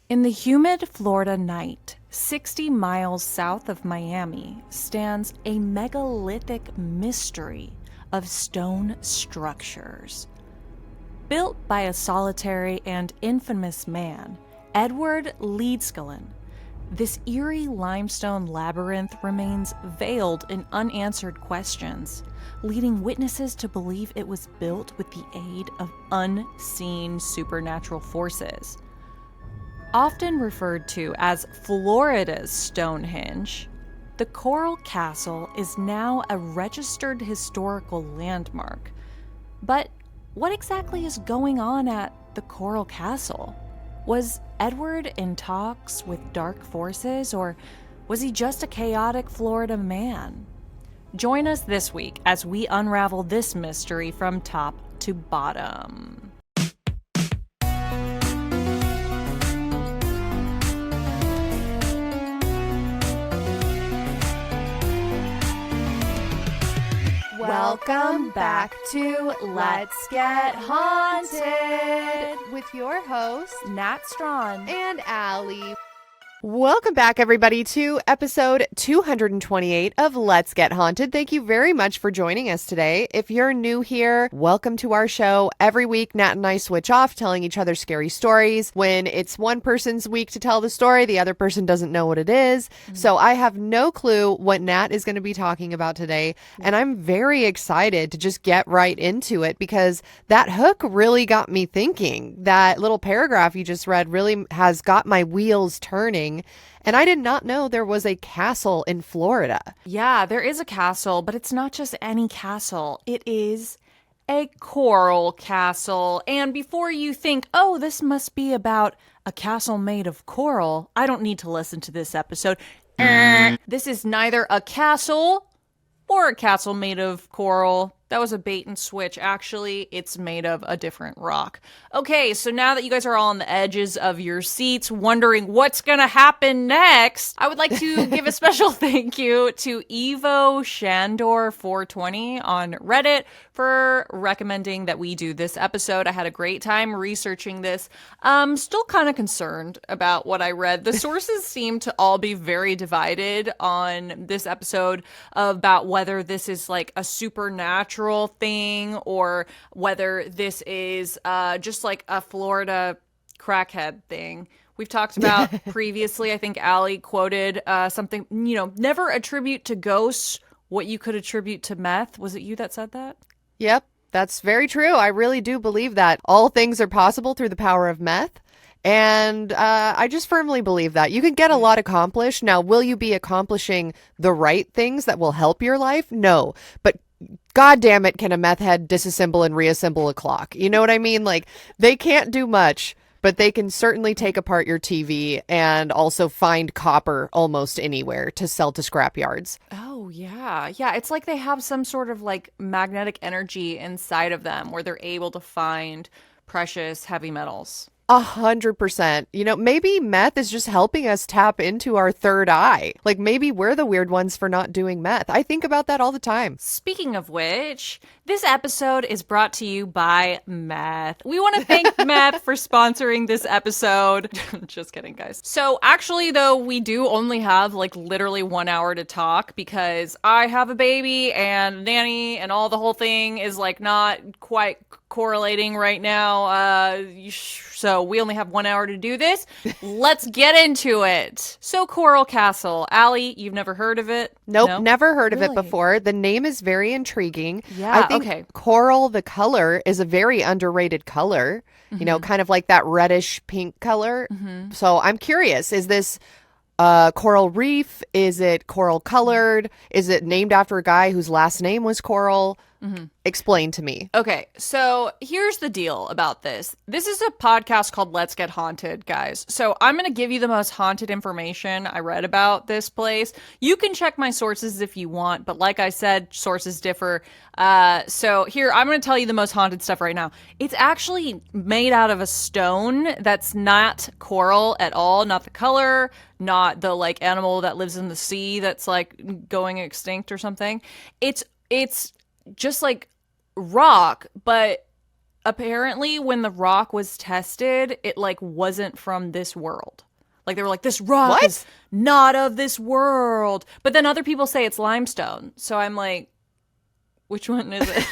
In the humid Florida night, 60 miles south of Miami, stands a megalithic mystery of stone structures. Built by a solitary and infamous man, Edward Leedskalnin, this eerie limestone labyrinth remains veiled in unanswered questions, leading witnesses to believe it was built with the aid of unseen supernatural forces. Often referred to as Florida's Stonehenge, the Coral Castle is now a registered historical landmark. But what exactly is going on at the Coral Castle? Was Edward in talks with dark forces, or was he just a chaotic Florida man? Join us this week as we unravel this mystery from top to bottom. Welcome back to Let's Get Haunted with your hosts, Nat Strawn and Allie. Welcome back, everybody, to episode 228 of Let's Get Haunted. Thank you very much for joining us today. If you're new here, welcome to our show. Every week, Nat and I switch off telling each other scary stories. When it's one person's week to tell the story, the other person doesn't know what it is. So I have no clue what Nat is going to be talking about today. And I'm very excited to just get right into it because that hook really got me thinking. That little paragraph you just read really has got my wheels turning. And I did not know there was a castle in Florida. Yeah, there is a castle, but it's not just any castle. It is a coral castle. And before you think, oh, this must be about a castle made of coral, I don't need to listen to this episode. This is neither a castle or a castle made of coral. That was a bait and switch. Actually, it's made of a different rock. Okay, so now that you guys are all on the edges of your seats, wondering what's going to happen next, I would like to give a special thank you to Evo Shandor 420 on Reddit for recommending that we do this episode. I had a great time researching this. Still kind of concerned about what I read. The sources seem to all be very divided on this episode about whether this is like a supernatural thing or whether this is just like a Florida crackhead thing. We've talked about previously, I think Allie quoted something, never attribute to ghosts what you could attribute to meth. Was it you that said that? Yep, that's very true. I really do believe that all things are possible through the power of meth. And I just firmly believe that. You can get a lot accomplished. Now, will you be accomplishing the right things that will help your life? No. But God damn it, can a meth head disassemble and reassemble a clock? You know what I mean? Like, they can't do much, but they can certainly take apart your TV and also find copper almost anywhere to sell to scrapyards. Oh, yeah. Yeah, it's like they have some sort of like magnetic energy inside of them where they're able to find precious heavy metals. 100%. Maybe meth is just helping us tap into our third eye. Like maybe we're the weird ones for not doing meth. I think about that all the time. Speaking of which, this episode is brought to you by meth. We want to thank meth for sponsoring this episode. Just kidding, guys. So actually, though, we do only have like literally 1 hour to talk because I have a baby and nanny and all the whole thing is like not quite correlating right now. So we only have 1 hour to do this. Let's get into it. So Coral Castle. Allie, you've never heard of it? Nope, No? never heard of it Really? before. The name is very intriguing. Yeah, I think okay. coral, the color, is a very underrated color. Kind of like that reddish pink color. So I'm curious, is this coral reef? Is it coral colored? Is it named after a guy whose last name was Coral? Explain to me. Okay, so here's the deal about this. This is a podcast called Let's Get Haunted, guys. So I'm going to give you the most haunted information I read about this place. You can check my sources if you want, but like I said, sources differ. So here, I'm going to tell you the most haunted stuff right now. It's actually made out of a stone that's not coral at all, not the color, not the like animal that lives in the sea that's like going extinct or something. It's just like rock, but apparently when the rock was tested, it like wasn't from this world. Like they were like, this rock is not of this world. But then other people say it's limestone. So I'm like, which one is it?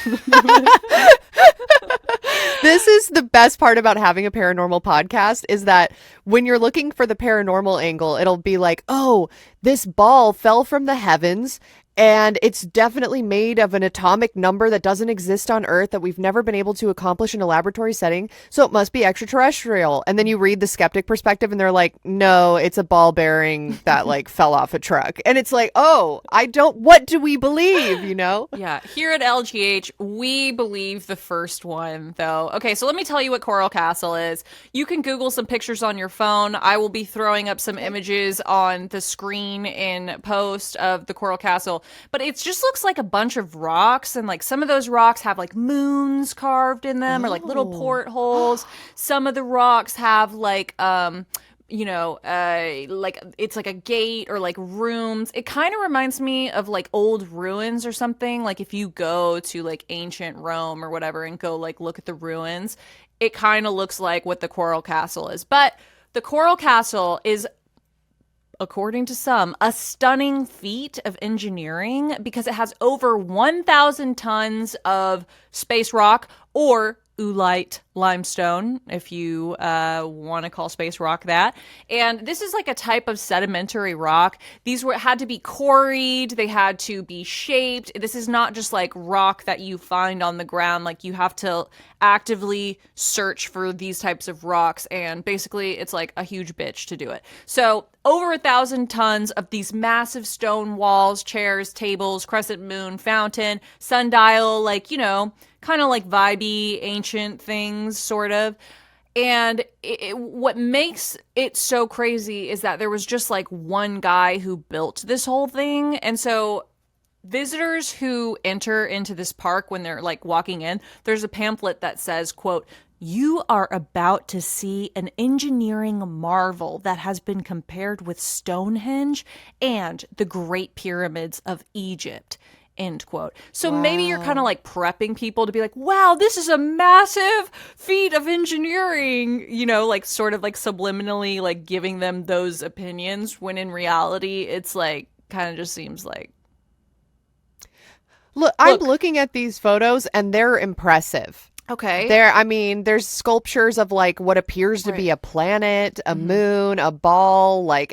This is the best part about having a paranormal podcast is that when you're looking for the paranormal angle, it'll be like, oh, this ball fell from the heavens and it's definitely made of an atomic number that doesn't exist on Earth that we've never been able to accomplish in a laboratory setting. So it must be extraterrestrial. And then you read the skeptic perspective and they're like, no, it's a ball bearing that like fell off a truck. And it's like, oh, what do we believe, you know? Yeah. Here at LGH, we believe the first one, though. Okay, so let me tell you what Coral Castle is. You can Google some pictures on your phone. I will be throwing up some images on the screen in post of the Coral Castle. But it just looks like a bunch of rocks, and like some of those rocks have like moons carved in them or like little portholes. Some of the rocks have like like it's like a gate or like rooms. It kind of reminds me of like old ruins or something. Like if you go to like ancient Rome or whatever and go like look at the ruins, it kind of looks like what the Coral Castle is. But the Coral Castle is, according to some, a stunning feat of engineering because it has over 1,000 tons of space rock, or oolite limestone, if you want to call space rock that. And this is like a type of sedimentary rock. These had to be quarried. They had to be shaped. This is not just like rock that you find on the ground. Like you have to actively search for these types of rocks. And basically it's like a huge bitch to do it. So over 1,000 tons of these massive stone walls, chairs, tables, crescent moon, fountain, sundial, like, kind of like vibey ancient things, sort of. And what makes it so crazy is that there was just like one guy who built this whole thing. And so visitors who enter into this park, when they're like walking in, there's a pamphlet that says, quote, "You are about to see an engineering marvel that has been compared with Stonehenge and the Great Pyramids of Egypt." End quote. So maybe you're kind of like prepping people to be like, wow, this is a massive feat of engineering, like sort of like subliminally like giving them those opinions, when in reality it's like kind of just seems like. Look, I'm looking at these photos and they're impressive. Okay. There's sculptures of like what appears to be a planet, a moon, a ball. Like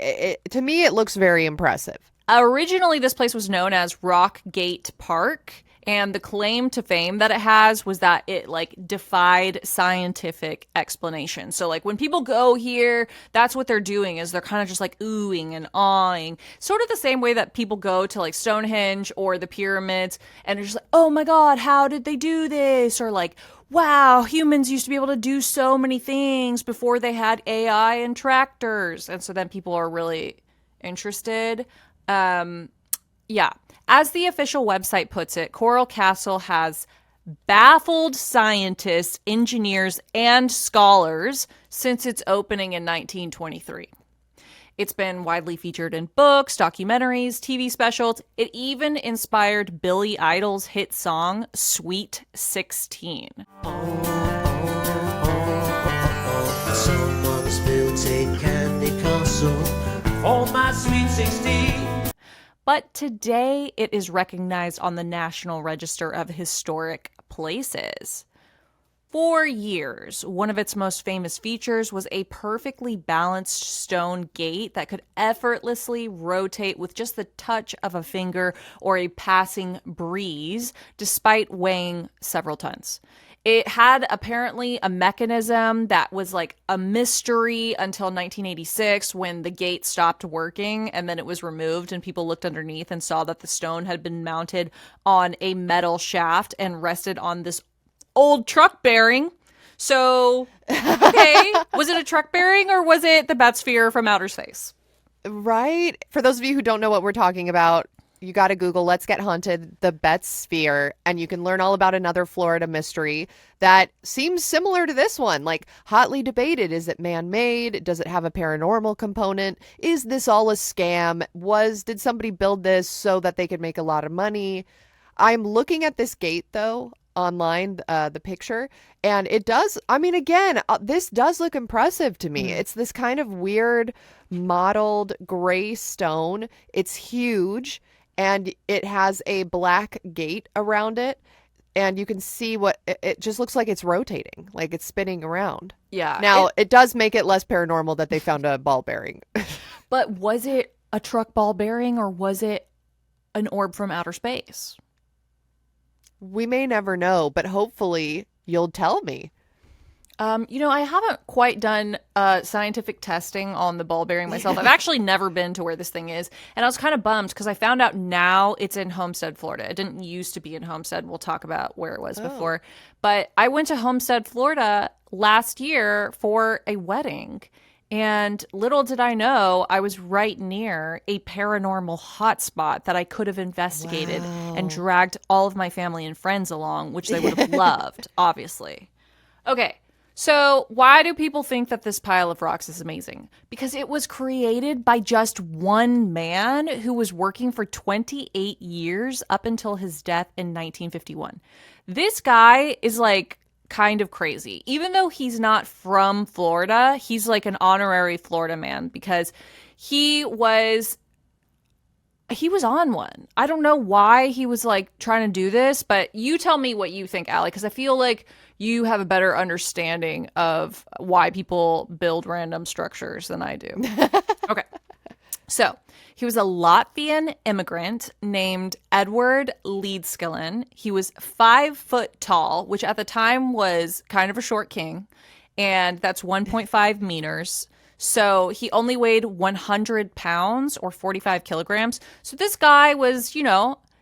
to me, it looks very impressive. Originally, this place was known as Rock Gate Park, and the claim to fame that it has was that it like defied scientific explanation. So like when people go here, that's what they're doing, is they're kind of just like oohing and awing, sort of the same way that people go to like Stonehenge or the pyramids and they're just like, oh my God, how did they do this? Or like, wow, humans used to be able to do so many things before they had AI and tractors. And so then people are really interested. Yeah. As the official website puts it, Coral Castle has baffled scientists, engineers, and scholars since its opening in 1923. It's been widely featured in books, documentaries, TV specials. It even inspired Billy Idol's hit song, Sweet 16. Someone's built a candy castle for my Sweet 16. But today it is recognized on the National Register of Historic Places. For years, one of its most famous features was a perfectly balanced stone gate that could effortlessly rotate with just the touch of a finger or a passing breeze, despite weighing several tons. It had apparently a mechanism that was like a mystery until 1986, when the gate stopped working and then it was removed and people looked underneath and saw that the stone had been mounted on a metal shaft and rested on this old truck bearing. So, okay, was it a truck bearing or was it the bat sphere from outer space? Right. For those of you who don't know what we're talking about, you got to Google Let's Get Haunted, the Betz Sphere, and you can learn all about another Florida mystery that seems similar to this one. Like, hotly debated. Is it man-made? Does it have a paranormal component? Is this all a scam? Did somebody build this so that they could make a lot of money? I'm looking at this gate, though. online, the picture, and it does, I mean, again, this does look impressive to me. It's this kind of weird mottled gray stone. It's huge, and it has a black gate around it, and you can see what it just looks like. It's rotating, like it's spinning around. Yeah. Now, it does make it less paranormal that they found a ball bearing. But was it a truck ball bearing, or was it an orb from outer space? We may never know, but hopefully you'll tell me. I haven't quite done scientific testing on the ball bearing myself. I've actually never been to where this thing is. And I was kind of bummed because I found out now it's in Homestead, Florida. It didn't used to be in Homestead. We'll talk about where it was before. But I went to Homestead, Florida last year for a wedding. And little did I know, I was right near a paranormal hotspot that I could have investigated and dragged all of my family and friends along, which they would have loved, obviously. Okay, so why do people think that this pile of rocks is amazing? Because it was created by just one man who was working for 28 years up until his death in 1951. This guy is like kind of crazy. Even though he's not from Florida, he's like an honorary Florida man because he was on one. I don't know why he was like trying to do this, but you tell me what you think, Allie, because I feel like you have a better understanding of why people build random structures than I do. Okay. So he was a Latvian immigrant named Edward Leedskalnin. He was 5 foot tall, which at the time was kind of a short king, and that's 1.5 meters. So he only weighed 100 pounds or 45 kilograms. So this guy was,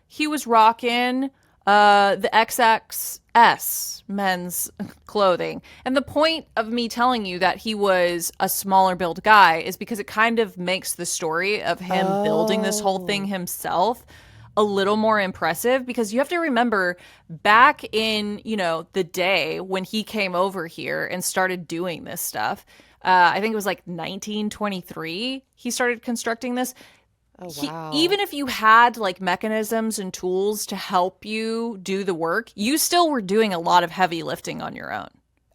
he was rocking the XXS men's clothing. And the point of me telling you that he was a smaller build guy is because it kind of makes the story of him building this whole thing himself a little more impressive, because you have to remember back in, the day when he came over here and started doing this stuff, I think it was like 1923, he started constructing this. Oh, wow. Even if you had like mechanisms and tools to help you do the work, you still were doing a lot of heavy lifting on your own.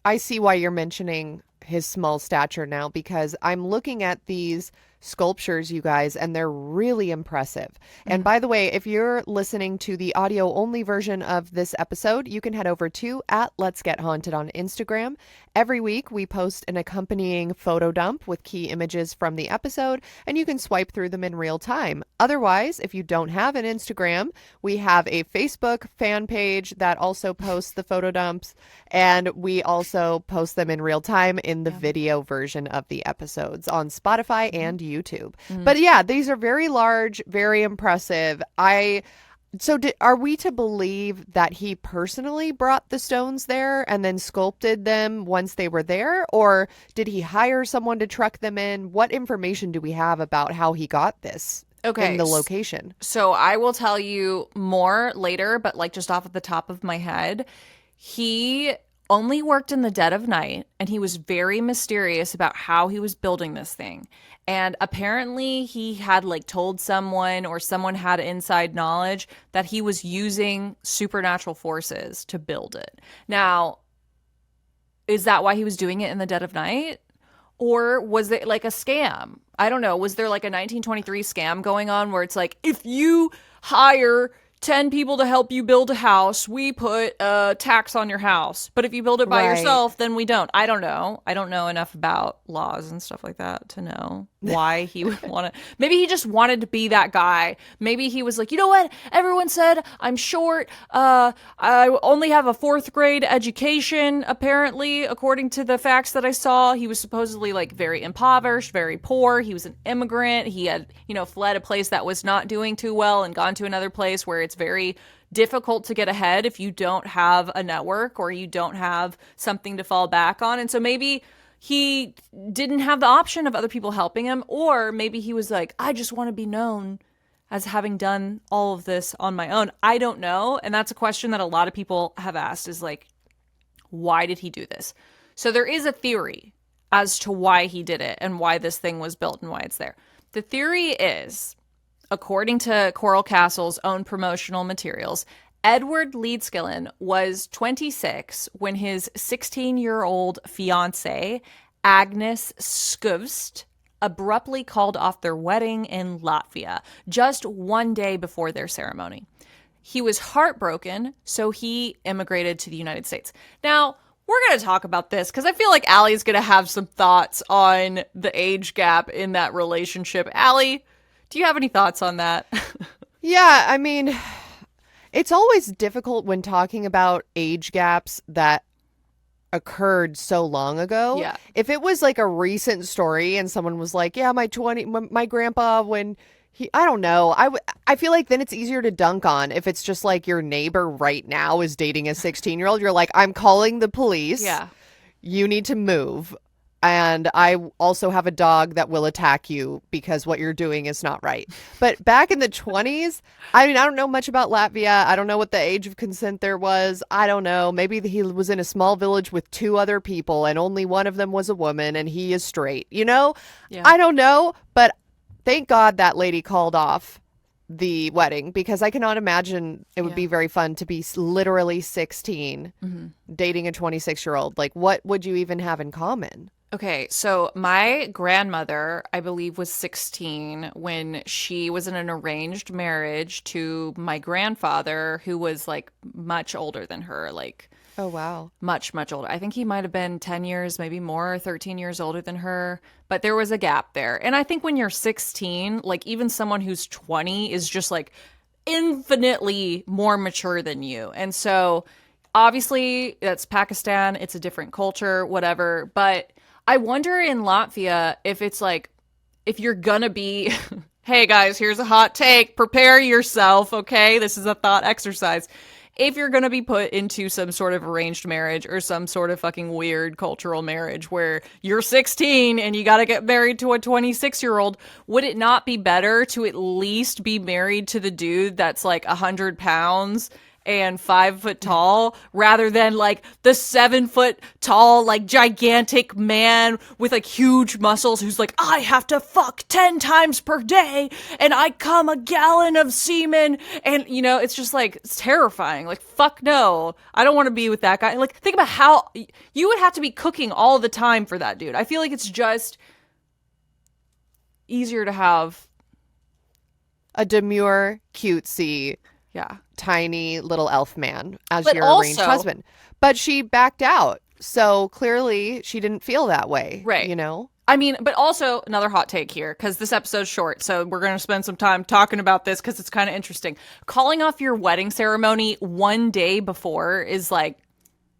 I see why you're mentioning his small stature now, because I'm looking at these sculptures, you guys, and they're really impressive. And by the way, if you're listening to the audio only version of this episode, you can head over to @Let'sGetHaunted on Instagram. Every week we post an accompanying photo dump with key images from the episode, and you can swipe through them in real time. Otherwise, if you don't have an Instagram, we have a Facebook fan page that also posts the photo dumps, and we also post them in real time in the video version of the episodes on Spotify and YouTube. But yeah, these are very large, very impressive. Are we to believe that he personally brought the stones there and then sculpted them once they were there? Or did he hire someone to truck them in? What information do we have about how he got this in the location? So I will tell you more later, but like just off at the top of my head, he only worked in the dead of night, and he was very mysterious about how he was building this thing. And apparently he had like told someone, or someone had inside knowledge that he was using supernatural forces to build it. Now, is that why he was doing it in the dead of night? Or was it like a scam? I don't know. Was there like a 1923 scam going on where it's like, if you hire 10 people to help you build a house, we put a tax on your house. But if you build it by yourself, then we don't. I don't know. I don't know enough about laws and stuff like that to know why he would want to. Maybe he just wanted to be that guy. Maybe he was like, you know what? Everyone said I'm short. I only have a 4th grade education, apparently, according to the facts that I saw. He was supposedly like very impoverished, very poor. He was an immigrant. He had, fled a place that was not doing too well and gone to another place where it's very difficult to get ahead if you don't have a network or you don't have something to fall back on. And so maybe he didn't have the option of other people helping him, or maybe he was like, I just want to be known as having done all of this on my own. I don't know. And that's a question that a lot of people have asked, is like, why did he do this? So there is a theory as to why he did it and why this thing was built and why it's there. The theory is, according to Coral Castle's own promotional materials, Edward Leedskalnin was 26 when his 16-year-old fiancée, Agnes Skuvst, abruptly called off their wedding in Latvia just one day before their ceremony. He was heartbroken, so he immigrated to the United States. Now, we're going to talk about this because I feel like Allie's going to have some thoughts on the age gap in that relationship. Allie, do you have any thoughts on that? Yeah, I mean, it's always difficult when talking about age gaps that occurred so long ago. Yeah. If it was like a recent story and someone was like, yeah, my grandpa, when I don't know. I feel like then it's easier to dunk on if it's just like your neighbor right now is dating a 16-year-old. You're like, I'm calling the police. Yeah. You need to move. And I also have a dog that will attack you because what you're doing is not right. But back in the 20s, I mean, I don't know much about Latvia. I don't know what the age of consent there was. I don't know. Maybe he was in a small village with 2 other people and only one of them was a woman and he is straight. You know? Yeah. I don't know. But thank God that lady called off the wedding because I cannot imagine it would be very fun to be literally 16 dating a 26-year-old. Like, what would you even have in common? Okay, so my grandmother, I believe, was 16 when she was in an arranged marriage to my grandfather, who was like much older than her, like Oh, wow. much, much older. I think he might have been 10 years, maybe more, 13 years older than her, but there was a gap there. And I think when you're 16, like even someone who's 20 is just like infinitely more mature than you. And so obviously that's Pakistan, it's a different culture, whatever, but I wonder in Latvia if it's like, if you're gonna be, hey guys, here's a hot take, prepare yourself, okay? This is a thought exercise. If you're gonna be put into some sort of arranged marriage or some sort of fucking weird cultural marriage where you're 16 and you gotta get married to a 26-year-old, would it not be better to at least be married to the dude that's like 100 pounds and 5 foot tall rather than like the 7 foot tall, like gigantic man with like huge muscles who's like, I have to fuck 10 times per day and I come a gallon of semen. And you know, it's just like, it's terrifying. Like, fuck no, I don't want to be with that guy. Like, think about how you would have to be cooking all the time for that dude. I feel like it's just easier to have a demure, cutesy, tiny little elf man as your arranged husband. But she backed out. So clearly she didn't feel that way. Right. You know? I mean, but also another hot take here, because this episode's short, so we're going to spend some time talking about this because it's kind of interesting. Calling off your wedding ceremony one day before is like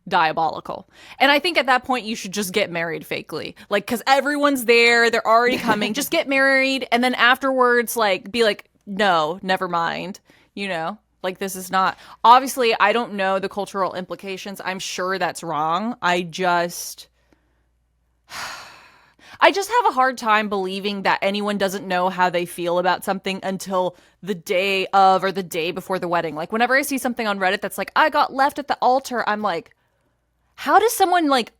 diabolical. And I think at that point you should just get married fakely. Like, because everyone's there, they're already coming. Just get married and then afterwards, like, be like, no, never mind, you know? Like, this is not, obviously, I don't know the cultural implications. I'm sure that's wrong. I just have a hard time believing that anyone doesn't know how they feel about something until the day of or the day before the wedding. Like, whenever I see something on Reddit that's like, I got left at the altar, I'm like, how does someone like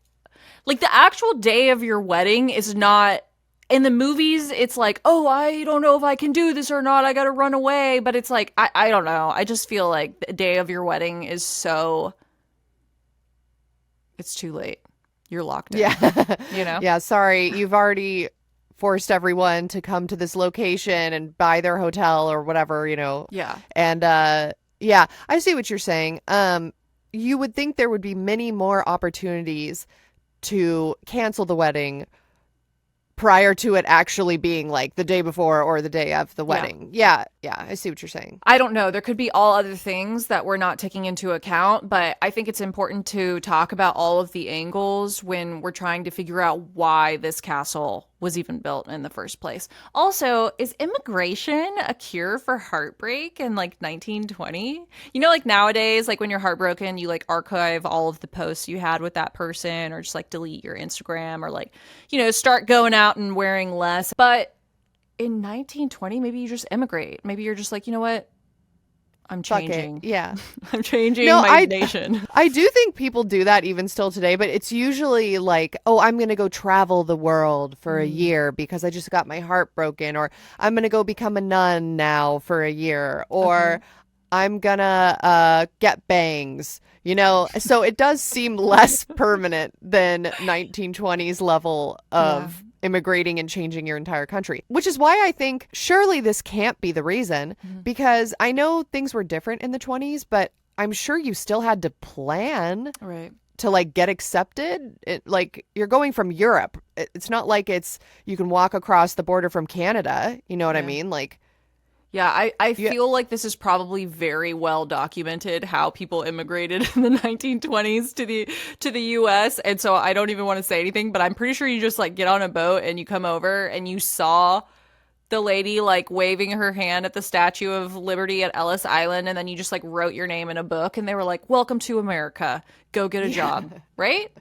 the actual day of your wedding is not, in the movies, it's like, oh, I don't know if I can do this or not. I got to run away. But it's like, I don't know. I just feel like the day of your wedding is so, it's too late. You're locked in. Yeah. You know? Yeah, sorry. You've already forced everyone to come to this location and buy their hotel or whatever, you know. Yeah. And yeah, I see what you're saying. You would think there would be many more opportunities to cancel the wedding prior to it actually being like the day before or the day of the wedding. Yeah, I see what you're saying. I don't know. There could be all other things that we're not taking into account, but I think it's important to talk about all of the angles when we're trying to figure out why this castle was even built in the first place. Also, is immigration a cure for heartbreak in like 1920? You know, like nowadays, like when you're heartbroken, you like archive all of the posts you had with that person or just like delete your Instagram or like, you know, start going out and wearing less. But in 1920, maybe you just immigrate. Maybe you're just like, you know what? I'm changing. Yeah. I'm changing my nation. I do think people do that even still today, but it's usually like, oh, I'm going to go travel the world for a year because I just got my heart broken, or I'm going to go become a nun now for a year, or I'm gonna get bangs. So it does seem less permanent than 1920s level of immigrating and changing your entire country, which is why I think surely this can't be the reason, because I know things were different in the 20s, but I'm sure you still had to plan to like get accepted. Like you're going from Europe. It's not like you can walk across the border from Canada. You know what I mean? Like, yeah, I feel like this is probably very well documented how people immigrated in the 1920s to the US. And so I don't even want to say anything, but I'm pretty sure you just like get on a boat and you come over and you saw the lady like waving her hand at the Statue of Liberty at Ellis Island, and then you just like wrote your name in a book and they were like, "Welcome to America. Go get a job." Right?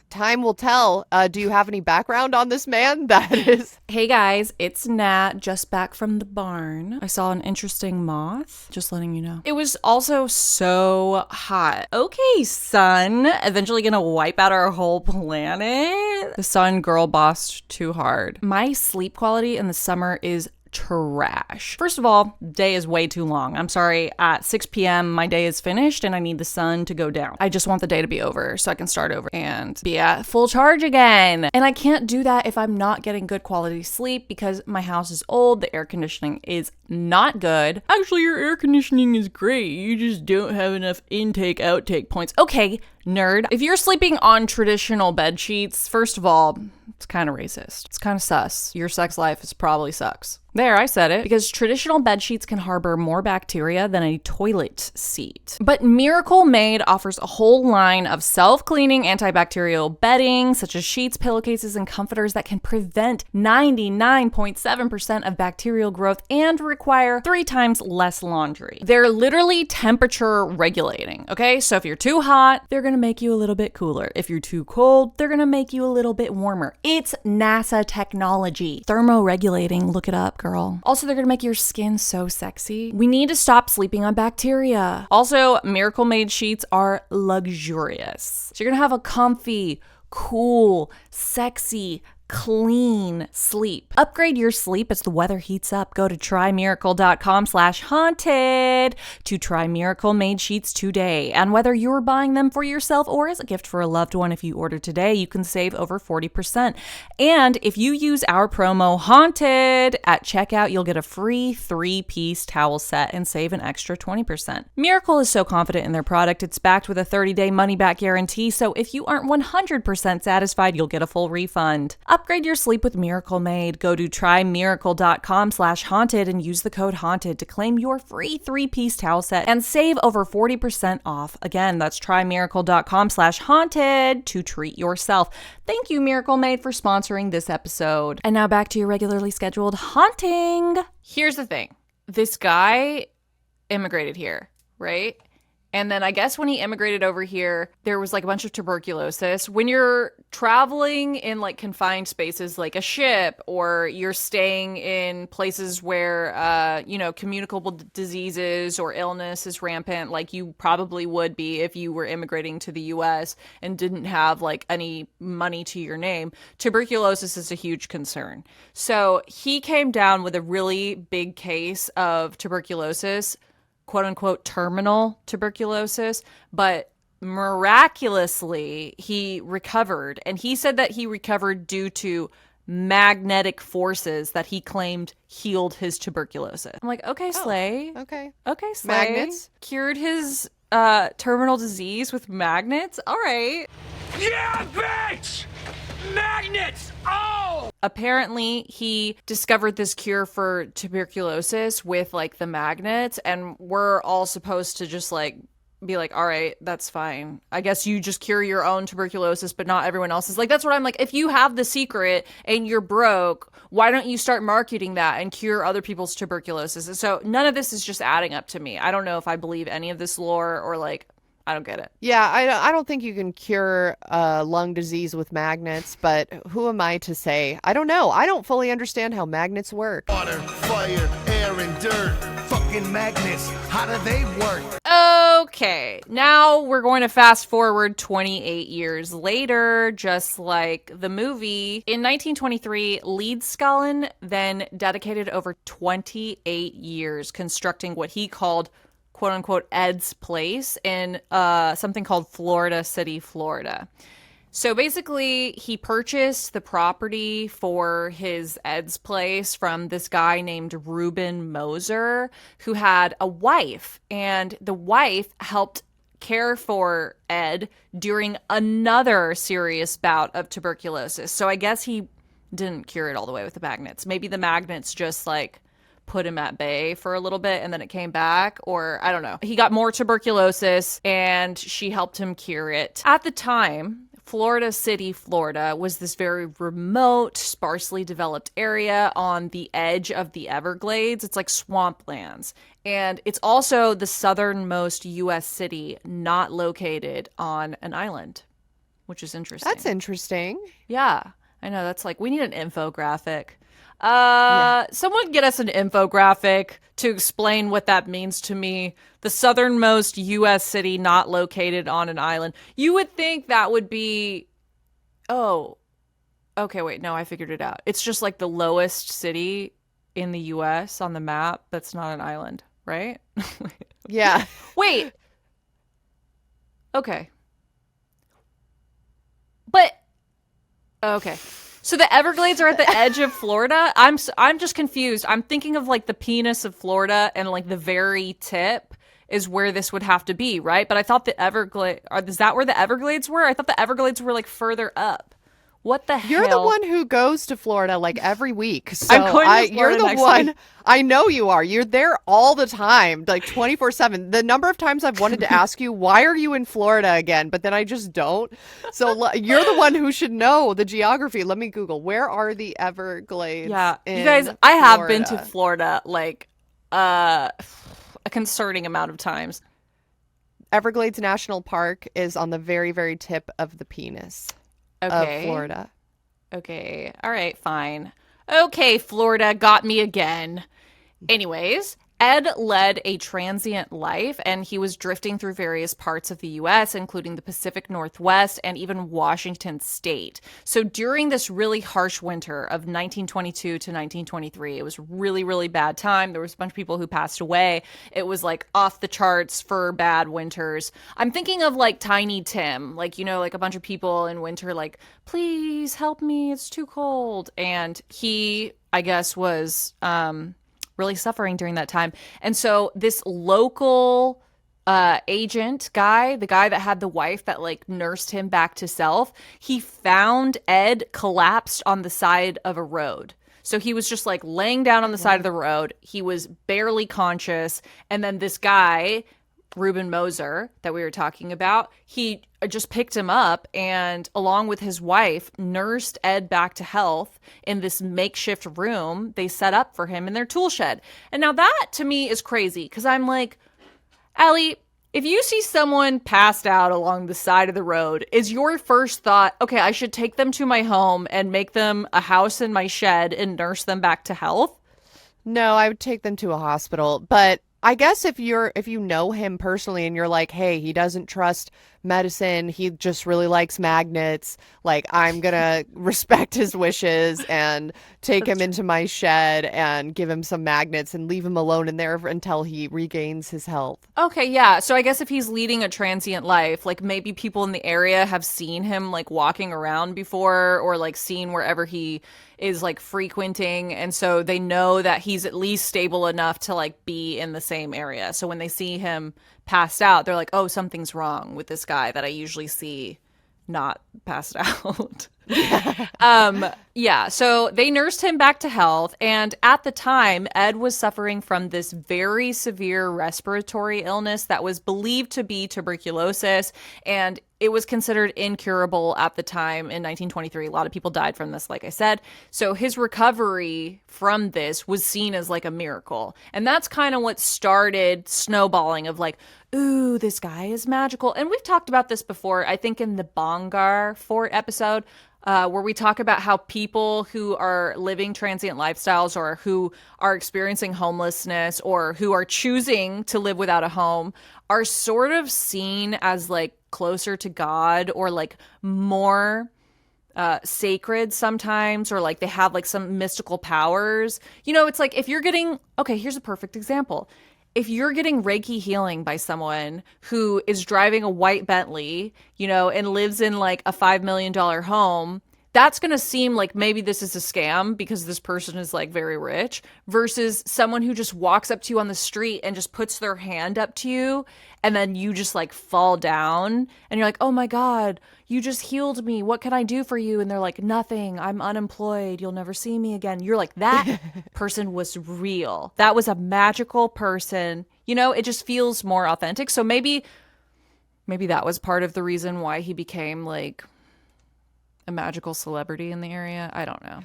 Time will tell. Do you have any background on this man? That is. Hey guys, it's Nat, just back from the barn. I saw an interesting moth, just letting you know. It was also so hot. Okay, sun, eventually gonna wipe out our whole planet. The sun girl bossed too hard. My sleep quality in the summer is trash. First of all, day is way too long. I'm sorry, at 6 p.m. my day is finished and I need the sun to go down. I just want the day to be over so I can start over and be at full charge again. And I can't do that if I'm not getting good quality sleep because my house is old, the air conditioning is not good. Actually, your air conditioning is great. You just don't have enough intake-outtake points. Okay, nerd. If you're sleeping on traditional bed sheets, first of all, it's kind of racist. It's kind of sus. Your sex life is probably sucks. There, I said it. Because traditional bed sheets can harbor more bacteria than a toilet seat. But Miracle Made offers a whole line of self-cleaning antibacterial bedding, such as sheets, pillowcases, and comforters that can prevent 99.7% of bacterial growth and require 3 times less laundry. They're literally temperature regulating, okay? So if you're too hot, they're gonna make you a little bit cooler. If you're too cold, they're gonna make you a little bit warmer. It's NASA technology. Thermoregulating, look it up, girl. Also, they're gonna make your skin so sexy. We need to stop sleeping on bacteria. Also, Miracle Made sheets are luxurious. So you're gonna have a comfy, cool, sexy, clean sleep. Upgrade your sleep as the weather heats up. Go to trymiracle.com/haunted to try Miracle Made sheets today. And whether you're buying them for yourself or as a gift for a loved one, if you order today, you can save over 40%. And if you use our promo haunted at checkout, you'll get a free 3-piece towel set and save an extra 20%. Miracle is so confident in their product, it's backed with a 30-day money-back guarantee. So if you aren't 100% satisfied, you'll get a full refund. Upgrade your sleep with Miracle Made. Go to trymiracle.com/haunted and use the code haunted to claim your free 3-piece towel set and save over 40% off. Again, that's trymiracle.com/haunted to treat yourself. Thank you, Miracle Made, for sponsoring this episode. And now back to your regularly scheduled haunting. Here's the thing. This guy immigrated here, right? And then I guess when he immigrated over here, there was like a bunch of tuberculosis. When you're traveling in like confined spaces like a ship, or you're staying in places where, communicable diseases or illness is rampant, like you probably would be if you were immigrating to the US and didn't have like any money to your name, tuberculosis is a huge concern. So he came down with a really big case of tuberculosis, quote unquote terminal tuberculosis, but miraculously he recovered. And he said that he recovered due to magnetic forces that he claimed healed his tuberculosis. I'm like, okay, Slay. Okay, Slay. Magnets. Cured his terminal disease with magnets. All right. Yeah, bitch! Magnets! Oh! Apparently, he discovered this cure for tuberculosis with like the magnets, and we're all supposed to just like be like, all right, that's fine. I guess you just cure your own tuberculosis, but not everyone else's. Like, that's what I'm like. If you have the secret and you're broke, why don't you start marketing that and cure other people's tuberculosis? So none of this is just adding up to me. I don't know if I believe any of this lore or like, I don't get it. Yeah, I don't think you can cure lung disease with magnets, but who am I to say? I don't know. I don't fully understand how magnets work. Water, fire, air, and dirt. Fucking magnets. How do they work? Okay, now we're going to fast forward 28 years later, just like the movie. In 1923, Leedskalnin then dedicated over 28 years constructing what he called quote unquote Ed's place in something called Florida City, Florida. So basically, he purchased the property for his Ed's place from this guy named Reuben Moser, who had a wife, and the wife helped care for Ed during another serious bout of tuberculosis. So I guess he didn't cure it all the way with the magnets. Maybe the magnets just like put him at bay for a little bit and then it came back, or I don't know. He got more tuberculosis and she helped him cure it. At the time, Florida City, Florida was this very remote, sparsely developed area on the edge of the Everglades. It's like swamplands. And it's also the southernmost U.S. city not located on an island, which is interesting. That's interesting. Yeah, I know. That's like, we need an infographic. Someone get us an infographic to explain what that means to me. The southernmost U.S. city not located on an island. You would think that would be, oh, okay, wait, no, I figured it out. It's just like the lowest city in the U.S. on the map that's not an island, right? Yeah. Wait. Okay. But, okay. So the Everglades are at the edge of Florida. I'm just confused. I'm thinking of like the penis of Florida, and like the very tip is where this would have to be, right? But I thought the Everglades, is that where the Everglades were? I thought the Everglades were like further up. What the hell? You're the one who goes to Florida like every week. So I'm going to Florida you're the next one. week. I know you are. You're there all the time, like 24/7. The number of times I've wanted to ask you, why are you in Florida again? But then I just don't. So you're the one who should know the geography. Let me Google. Where are the Everglades? Yeah, in you guys, I have been to Florida? Florida like a concerning amount of times. Everglades National Park is on the very, very tip of the penis of Florida. Okay. All right, fine. Okay, Florida got me again. Anyways, Ed led a transient life, and he was drifting through various parts of the U.S., including the Pacific Northwest and even Washington State. So during this really harsh winter of 1922 to 1923, it was really, really bad time. There was a bunch of people who passed away. It was like off the charts for bad winters. I'm thinking of like Tiny Tim, like, you know, like a bunch of people in winter, like, please help me, it's too cold. And he, I guess, was really suffering during that time. And so this local agent guy, the guy that had the wife that like nursed him back to self, he found Ed collapsed on the side of a road. So he was just like laying down on the side of the road. He was barely conscious. And then this guy, Reuben Moser, that we were talking about, he just picked him up and, along with his wife, nursed Ed back to health in this makeshift room they set up for him in their tool shed. And now that, to me, is crazy, because I'm like, Allie, if you see someone passed out along the side of the road, is your first thought, okay, I should take them to my home and make them a house in my shed and nurse them back to health? No, I would take them to a hospital. But I guess if you know him personally and you're like, hey, he doesn't trust medicine, he just really likes magnets, like, I'm gonna respect his wishes and take him into my shed and give him some magnets and leave him alone in there until he regains his health. Okay, yeah. So I guess if he's leading a transient life, like maybe people in the area have seen him like walking around before, or like seen wherever he is like frequenting, and so they know that he's at least stable enough to like be in the same area. So when they see him passed out, they're like, oh, something's wrong with this guy that I usually see not passed out. Yeah, so they nursed him back to health, and at the time, Ed was suffering from this very severe respiratory illness that was believed to be tuberculosis, and it was considered incurable at the time in 1923. A lot of people died from this, like I said. So his recovery from this was seen as like a miracle. And that's kind of what started snowballing of like, ooh, this guy is magical. And we've talked about this before, I think in the Bongar Fort episode, where we talk about how people who are living transient lifestyles, or who are experiencing homelessness, or who are choosing to live without a home, are sort of seen as like closer to God, or like more sacred sometimes, or like they have like some mystical powers. You know, it's like if you're getting, okay, here's a perfect example. if you're getting Reiki healing by someone who is driving a white Bentley, and lives in like a $5 million home, that's going to seem like maybe this is a scam because this person is like very rich, versus someone who just walks up to you on the street and just puts their hand up to you, and then you just like fall down and you're like, oh my God, you just healed me. What can I do for you? And they're like, nothing. I'm unemployed. You'll never see me again. You're like, that person was real. That was a magical person. It just feels more authentic. So maybe that was part of the reason why he became like a magical celebrity in the area. I don't know.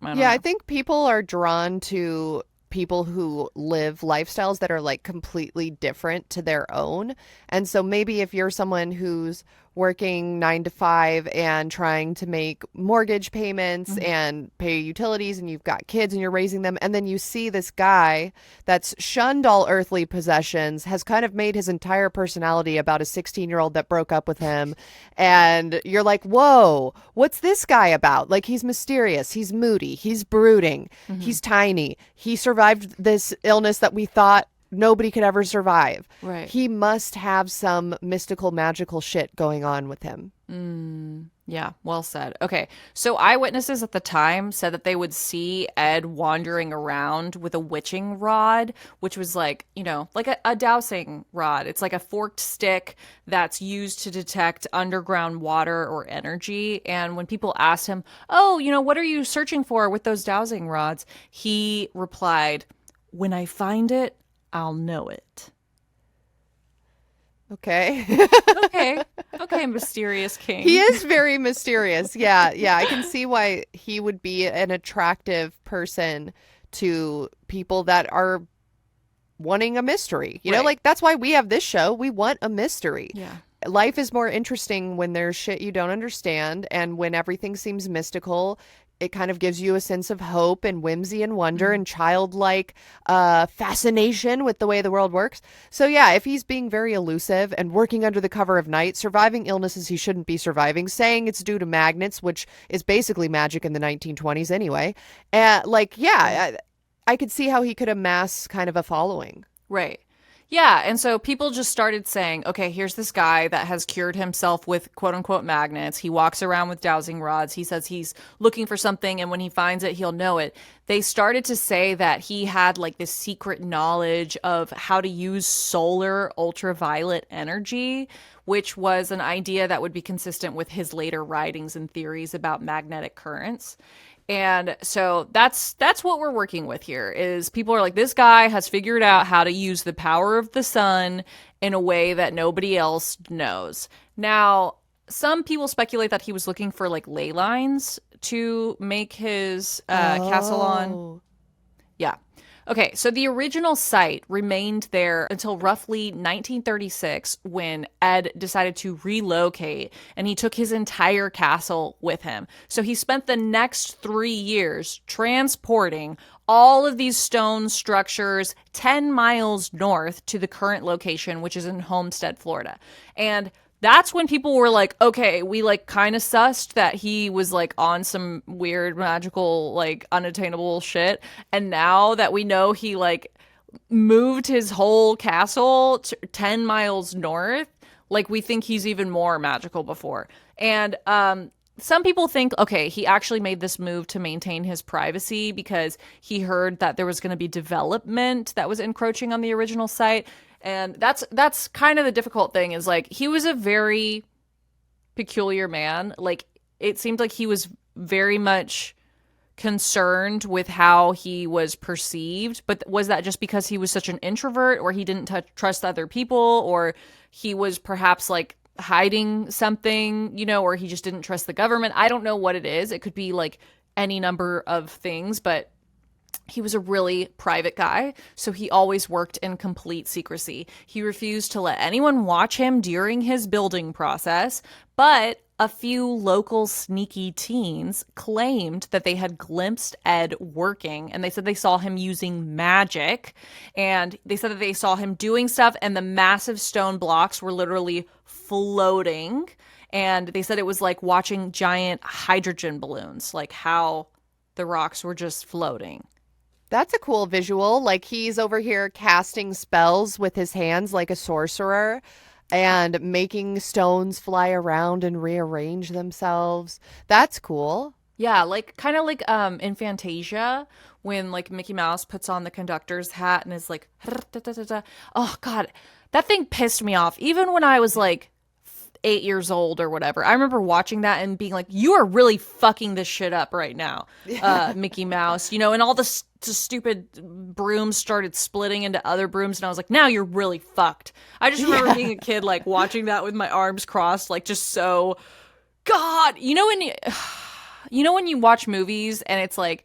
I think people are drawn to people who live lifestyles that are like completely different to their own. And so maybe if you're someone who's working 9 to 5 and trying to make mortgage payments and pay utilities, and you've got kids and you're raising them, and then you see this guy that's shunned all earthly possessions, has kind of made his entire personality about a 16-year-old that broke up with him, and you're like, whoa, what's this guy about? Like, he's mysterious, he's moody, he's brooding, he's tiny, he survived this illness that we thought nobody could ever survive. Right. He must have some mystical, magical shit going on with him. Yeah, well said. Okay, so eyewitnesses at the time said that they would see Ed wandering around with a witching rod, which was like, like a dowsing rod. It's like a forked stick that's used to detect underground water or energy. And when people asked him, oh, what are you searching for with those dowsing rods? He replied, when I find it, I'll know it. Okay. Okay, mysterious king. He is very mysterious. Yeah. I can see why he would be an attractive person to people that are wanting a mystery. Right. Like that's why we have this show. We want a mystery. Yeah. Life is more interesting when there's shit you don't understand, and when everything seems mystical. It kind of gives you a sense of hope and whimsy and wonder and childlike fascination with the way the world works. So yeah, if he's being very elusive and working under the cover of night, surviving illnesses he shouldn't be surviving, saying it's due to magnets, which is basically magic in the 1920s anyway, I could see how he could amass kind of a following. Right. Yeah, and so people just started saying, okay, here's this guy that has cured himself with quote unquote magnets. He walks around with dowsing rods. He says he's looking for something, and when he finds it, he'll know it. They started to say that he had like this secret knowledge of how to use solar ultraviolet energy, which was an idea that would be consistent with his later writings and theories about magnetic currents. And so that's what we're working with here is people are like, this guy has figured out how to use the power of the sun in a way that nobody else knows. Now, some people speculate that he was looking for like ley lines to make his castle on. Yeah. Okay, so the original site remained there until roughly 1936 when Ed decided to relocate, and he took his entire castle with him. So he spent the next 3 years transporting all of these stone structures 10 miles north to the current location, which is in Homestead, Florida. And that's when people were like, okay, we like kind of sussed that he was like on some weird magical, like unattainable shit. And now that we know he like moved his whole castle 10 miles north, like we think he's even more magical before. And some people think, okay, he actually made this move to maintain his privacy because he heard that there was going to be development that was encroaching on the original site. And that's kind of the difficult thing is like he was a very peculiar man. Like it seemed like he was very much concerned with how he was perceived. But was that just because he was such an introvert, or he didn't trust other people, or he was perhaps like hiding something, or he just didn't trust the government? I don't know what it is. It could be like any number of things, but he was a really private guy, so he always worked in complete secrecy. He refused to let anyone watch him during his building process, but a few local sneaky teens claimed that they had glimpsed Ed working, and they said they saw him using magic, and they said that they saw him doing stuff, and the massive stone blocks were literally floating, and they said it was like watching giant hydrogen balloons, like how the rocks were just floating. That's a cool visual. Like he's over here casting spells with his hands like a sorcerer and making stones fly around and rearrange themselves. That's cool. Yeah, like kind of like in Fantasia when like Mickey Mouse puts on the conductor's hat and is like, oh God, that thing pissed me off. Even when I was like 8 years old or whatever, I remember watching that and being like, you are really fucking this shit up right now, Mickey Mouse, you know, and all the stupid brooms started splitting into other brooms. And I was like, now you're really fucked. I just remember being a kid, like watching that with my arms crossed, like just so, God, you know, when you watch movies and it's like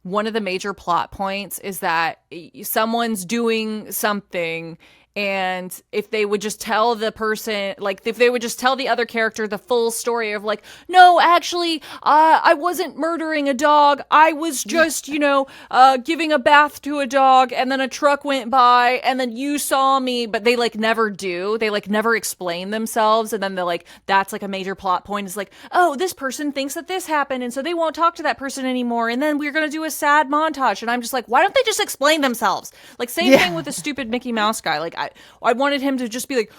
one of the major plot points is that someone's doing something, and if they would just tell the person, like if they would just tell the other character the full story of like, no, actually, I wasn't murdering a dog. I was just, you know, giving a bath to a dog, and then a truck went by and then you saw me, but they like never do. They like never explain themselves. And then they're like, that's like a major plot point is like, oh, this person thinks that this happened. And so they won't talk to that person anymore. And then we're going to do a sad montage. And I'm just like, why don't they just explain themselves? Like same thing with the stupid Mickey Mouse guy. Like I wanted him to just be like,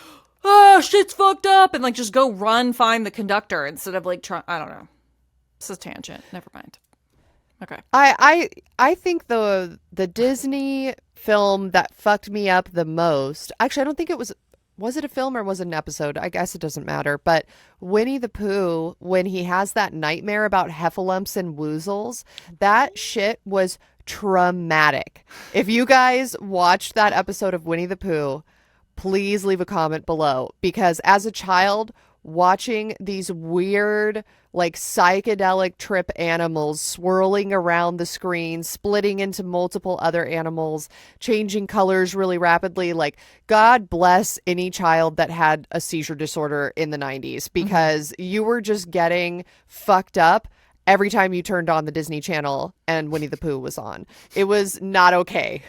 oh, shit's fucked up, and like just go run find the conductor instead of like I don't know. It's a tangent. Never mind. Okay. I think the Disney film that fucked me up the most. Actually, I don't think it was it a film or was it an episode? I guess it doesn't matter. But Winnie the Pooh, when he has that nightmare about heffalumps and woozles, that shit was traumatic. If you guys watched that episode of Winnie the Pooh, please leave a comment below, because as a child watching these weird like psychedelic trip animals swirling around the screen, splitting into multiple other animals, changing colors really rapidly, like God bless any child that had a seizure disorder in the 90s, because you were just getting fucked up every time you turned on the Disney Channel and Winnie the Pooh was on. It was not okay.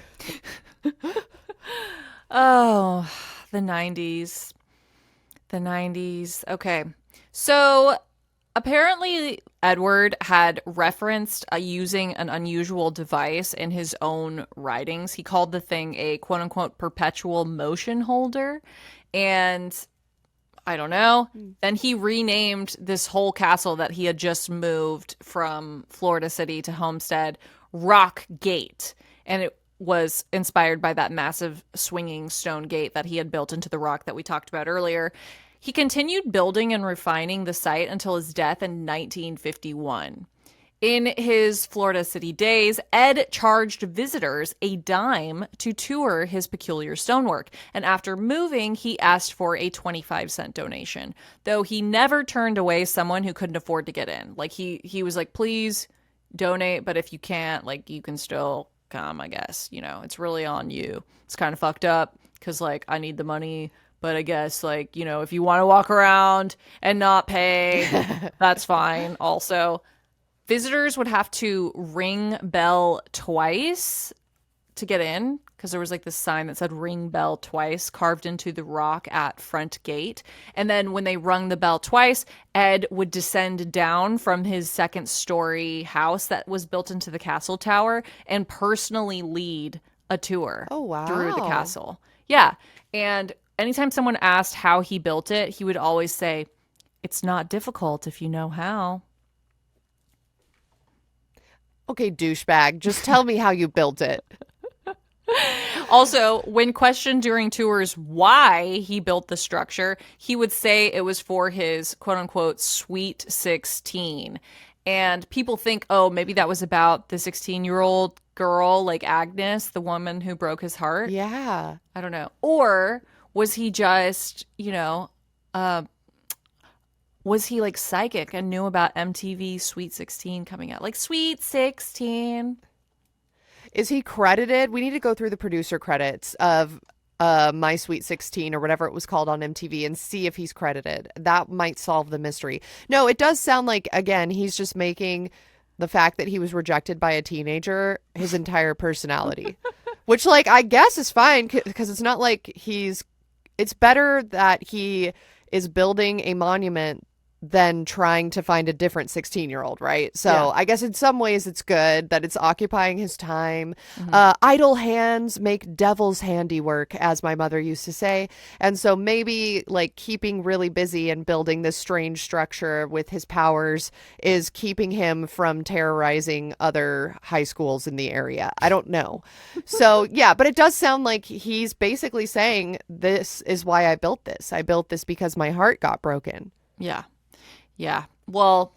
Oh, the 90s. The 90s. Okay. So apparently Edward had referenced using an unusual device in his own writings. He called the thing a quote unquote perpetual motion holder. And I don't know. Then he renamed this whole castle that he had just moved from Florida City to Homestead Rock Gate. And it was inspired by that massive swinging stone gate that he had built into the rock that we talked about earlier. He continued building and refining the site until his death in 1951. In his Florida City days, Ed charged visitors a dime to tour his peculiar stonework. And after moving, he asked for a 25-cent donation, though he never turned away someone who couldn't afford to get in. Like he was like, please donate, but if you can't, like you can still come, I guess. You know, it's really on you. It's kind of fucked up because like I need the money, but I guess like, you know, if you want to walk around and not pay, that's fine. Also, visitors would have to ring bell twice to get in, because there was like this sign that said ring bell twice carved into the rock at front gate. And then when they rung the bell twice, Ed would descend down from his second story house that was built into the castle tower and personally lead a tour through the castle. Yeah. And anytime someone asked how he built it, he would always say, it's not difficult if you know how. Okay, douchebag, just tell me how you built it. Also, when questioned during tours why he built the structure, he would say it was for his quote-unquote sweet 16. And people think, oh, maybe that was about the 16-year-old girl, like Agnes, the woman who broke his heart. Yeah. I don't know. Or was he just, you know, was he like psychic and knew about MTV Sweet 16 coming out? Like Sweet 16. Is he credited? We need to go through the producer credits of My Sweet 16 or whatever it was called on MTV and see if he's credited. That might solve the mystery. No, it does sound like, again, he's just making the fact that he was rejected by a teenager his entire personality. Which, like, I guess is fine, because it's not like it's better that he is building a monument than trying to find a different 16-year-old, right? So Yeah. I guess in some ways it's good that it's occupying his time. Idle hands make devil's handiwork, as my mother used to say. And so maybe like keeping really busy and building this strange structure with his powers is keeping him from terrorizing other high schools in the area. I don't know. So yeah, but it does sound like he's basically saying this is why I built this. I built this because my heart got broken. Yeah. Yeah. Well,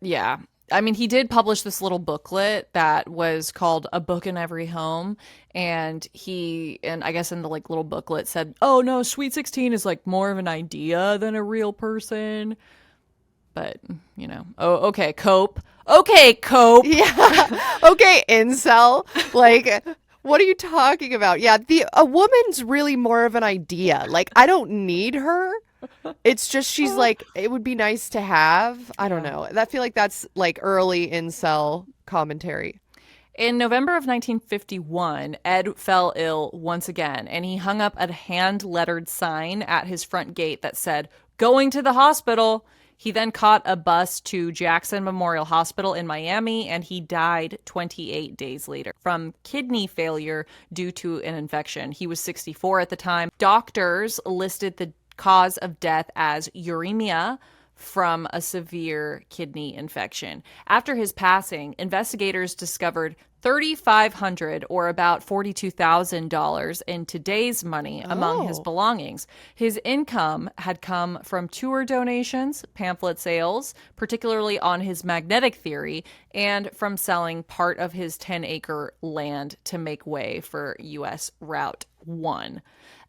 yeah. I mean, he did publish this little booklet that was called A Book in Every Home. And I guess in the like little booklet said, oh no, Sweet 16 is like more of an idea than a real person. But, you know, oh, okay, cope. Okay, cope. Yeah. Okay, incel. Like, what are you talking about? Yeah, a woman's really more of an idea. Like, I don't need her. It's just she's like, it would be nice to have. I don't know. I feel like that's like early incel commentary. In November of 1951, Ed fell ill once again, and he hung up a hand-lettered sign at his front gate that said, "Going to the hospital." He then caught a bus to Jackson Memorial Hospital in Miami, and he died 28 days later from kidney failure due to an infection. He was 64 at the time. Doctors listed the cause of death as uremia from a severe kidney infection. After his passing, investigators discovered $3,500 or about $42,000 in today's money among his belongings. His income had come from tour donations, pamphlet sales, particularly on his magnetic theory, and from selling part of his 10-acre land to make way for U.S. Route 1.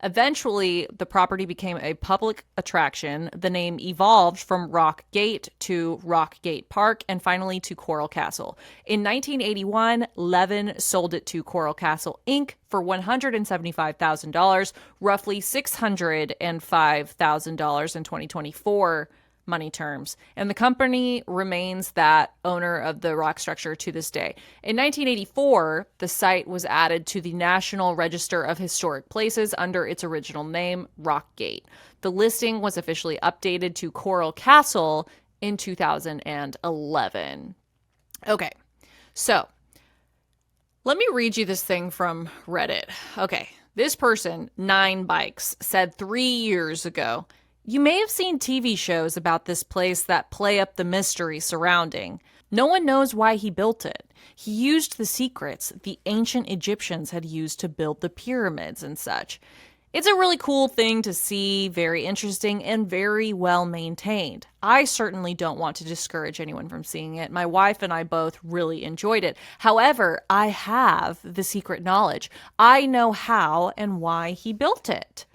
Eventually, the property became a public attraction. The name evolved from Rock Gate to Rock Gate Park and finally to Coral Castle. In 1981, Levin sold it to Coral Castle Inc. for $175,000, roughly $605,000 in 2024 money terms. And the company remains that owner of the rock structure to this day. In 1984, the site was added to the National Register of Historic Places under its original name, Rockgate. The listing was officially updated to Coral Castle in 2011. Okay, so let me read you this thing from Reddit. Okay, this person, 9bikes, said 3 years ago, "You may have seen TV shows about this place that play up the mystery surrounding. No one knows why he built it. He used the secrets the ancient Egyptians had used to build the pyramids and such. It's a really cool thing to see, very interesting, and very well maintained. I certainly don't want to discourage anyone from seeing it. My wife and I both really enjoyed it. However, I have the secret knowledge. I know how and why he built it.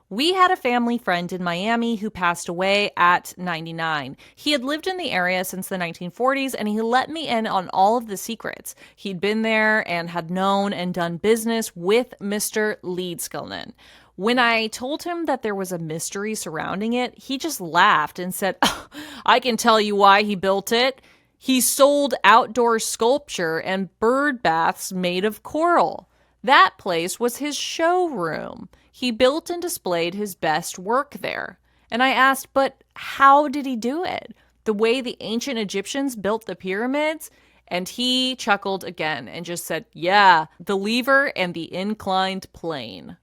We had a family friend in Miami who passed away at 99. He had lived in the area since the 1940s, and he let me in on all of the secrets. He'd been there and had known and done business with Mr. Leedskalnin. When I told him that there was a mystery surrounding it, he just laughed and said, "Oh, I can tell you why he built it. He sold outdoor sculpture and bird baths made of coral. That place was his showroom. He built and displayed his best work there." And I asked, but how did he do it? The way the ancient Egyptians built the pyramids? And he chuckled again and just said, "Yeah, the lever and the inclined plane."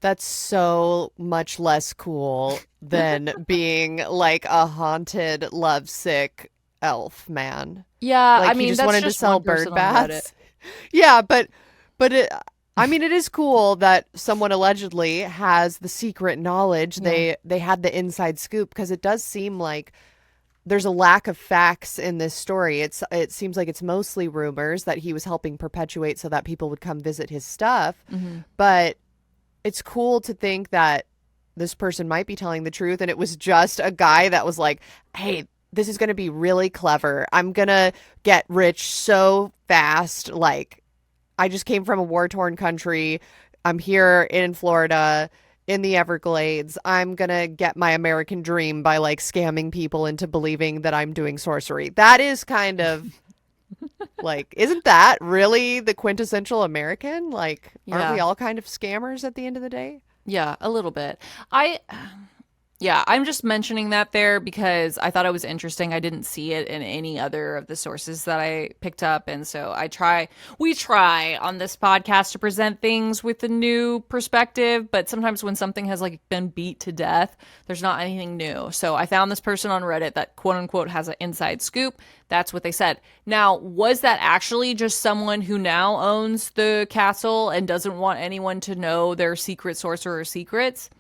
That's so much less cool than being like a haunted, lovesick elf man. Yeah, Like I mean, he just that's wanted just to sell one person bird on Reddit. baths. Yeah, but I mean, it is cool that someone allegedly has the secret knowledge. They had the inside scoop, because it does seem like there's a lack of facts in this story. It seems like it's mostly rumors that he was helping perpetuate so that people would come visit his stuff. But it's cool to think that this person might be telling the truth, and it was just a guy that was like, "Hey, this is going to be really clever. I'm going to get rich so fast. Like, I just came from a war-torn country. I'm here in Florida in the Everglades. I'm going to get my American dream by like scamming people into believing that I'm doing sorcery." That is kind of like, isn't that really the quintessential American? Like, aren't we all kind of scammers at the end of the day? Yeah, a little bit. I'm just mentioning that there because I thought it was interesting. I didn't see it in any other of the sources that I picked up. And so we try on this podcast to present things with a new perspective. But sometimes when something has like been beat to death, there's not anything new. So I found this person on Reddit that quote unquote has an inside scoop. That's what they said. Now, was that actually just someone who now owns the castle and doesn't want anyone to know their secret sorcerer secrets?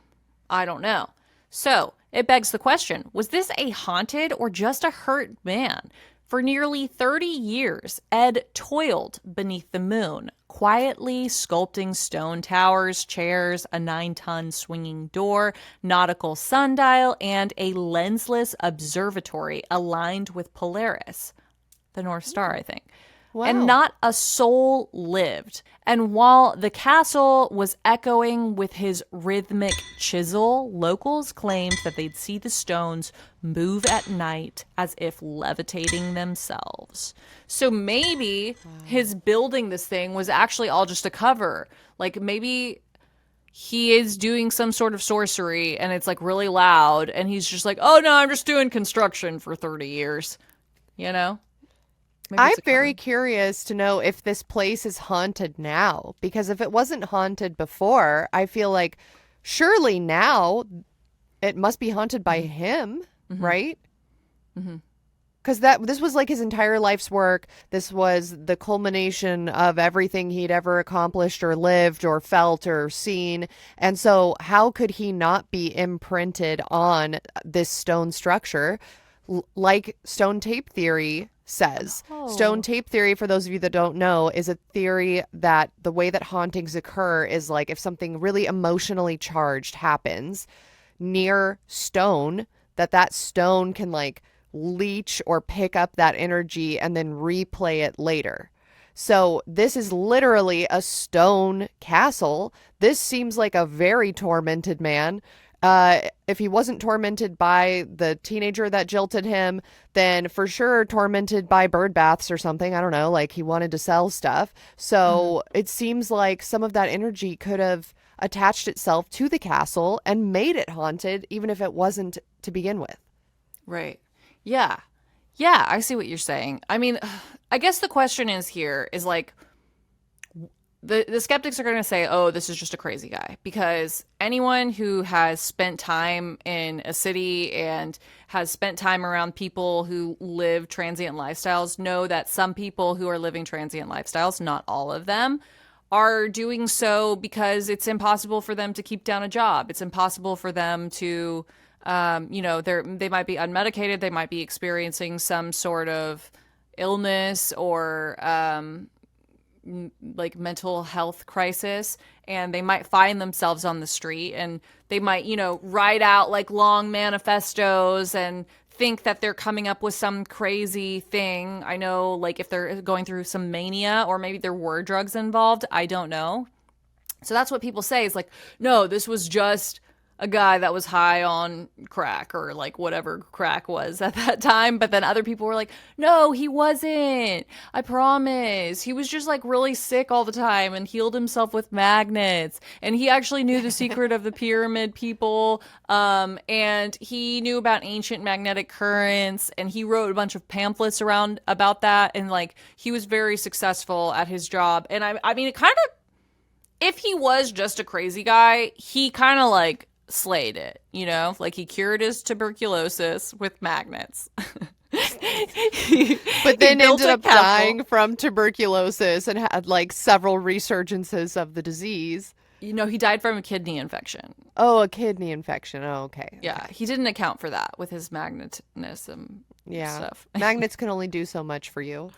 I don't know. So, it begs the question, was this a haunted or just a hurt man? For nearly 30 years, Ed toiled beneath the moon, quietly sculpting stone towers, chairs, a 9-ton swinging door, nautical sundial, and a lensless observatory aligned with Polaris, the North Star, I think. Wow. And not a soul lived. And while the castle was echoing with his rhythmic chisel, locals claimed that they'd see the stones move at night as if levitating themselves. So maybe his building this thing was actually all just a cover. Like maybe he is doing some sort of sorcery and it's like really loud and he's just like, oh no, I'm just doing construction for 30 years. You know? I'm very curious to know if this place is haunted now, because if it wasn't haunted before, I feel like surely now it must be haunted by him, right? Because this was like his entire life's work. This was the culmination of everything he'd ever accomplished or lived or felt or seen. And so how could he not be imprinted on this stone structure? Like stone tape theory says. Stone tape theory, for those of you that don't know, is a theory that the way that hauntings occur is like if something really emotionally charged happens near stone, that stone can like leech or pick up that energy and then replay it later. So this is literally a stone castle. This seems like a very tormented man. If he wasn't tormented by the teenager that jilted him, then for sure tormented by bird baths or something. I don't know, like he wanted to sell stuff. So it seems like some of that energy could have attached itself to the castle and made it haunted, even if it wasn't to begin with. Right. Yeah. Yeah, I see what you're saying. I mean, I guess the question is like, the skeptics are going to say, oh, this is just a crazy guy, because anyone who has spent time in a city and has spent time around people who live transient lifestyles know that some people who are living transient lifestyles, not all of them, are doing so because it's impossible for them to keep down a job. It's impossible for them to, they might be unmedicated. They might be experiencing some sort of illness or like mental health crisis, and they might find themselves on the street and they might, write out like long manifestos and think that they're coming up with some crazy thing. I know, like if they're going through some mania or maybe there were drugs involved, I don't know. So that's what people say is like, no, this was just a guy that was high on crack or like whatever crack was at that time. But then other people were like, no, he wasn't. I promise. He was just like really sick all the time and healed himself with magnets. And he actually knew the secret of the pyramid people. And he knew about ancient magnetic currents, and he wrote a bunch of pamphlets around about that. And like, he was very successful at his job. And I mean, it kind of, if he was just a crazy guy, he kind of like slayed it, like he cured his tuberculosis with magnets. But then ended up dying from tuberculosis and had like several resurgences of the disease. He died from a kidney infection. Oh, a kidney infection. Oh, okay. Yeah, he didn't account for that with his magnetism stuff. Magnets can only do so much for you.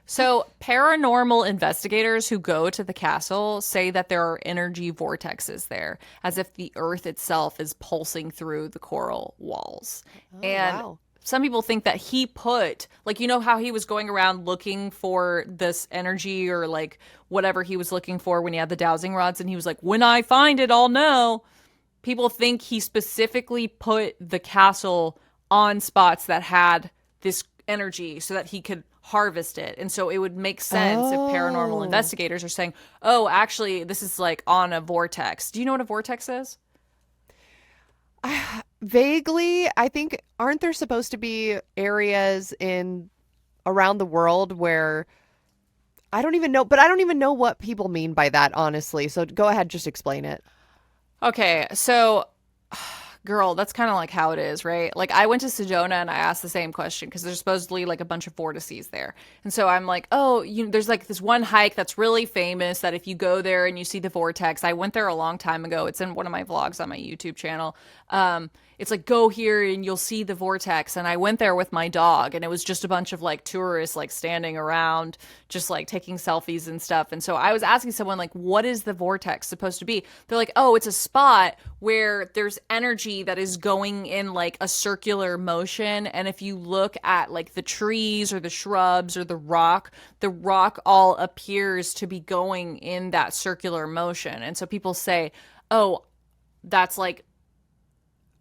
So paranormal investigators who go to the castle say that there are energy vortexes there, as if the earth itself is pulsing through the coral walls. Wow. Some people think that he put, like, how he was going around looking for this energy or like whatever he was looking for when he had the dowsing rods, and he was like, when I find it, I'll know. People think he specifically put the castle on spots that had this energy so that he could harvest it. And so it would make sense if paranormal Oh. investigators are saying, oh, actually, this is like on a vortex. Do you know what a vortex is? Vaguely, I think, aren't there supposed to be areas around the world where I don't even know, but I don't even know what people mean by that, honestly. So go ahead, just explain it. Okay, so girl, that's kind of like how it is, right? Like I went to Sedona and I asked the same question because there's supposedly like a bunch of vortices there. And so I'm like, oh, there's like this one hike that's really famous that if you go there and you see the vortex, I went there a long time ago. It's in one of my vlogs on my YouTube channel. It's like, go here and you'll see the vortex. And I went there with my dog and it was just a bunch of like tourists like standing around, just like taking selfies and stuff. And so I was asking someone like, what is the vortex supposed to be? They're like, oh, it's a spot where there's energy that is going in like a circular motion. And if you look at like the trees or the shrubs or the rock all appears to be going in that circular motion. And so people say, oh, that's like,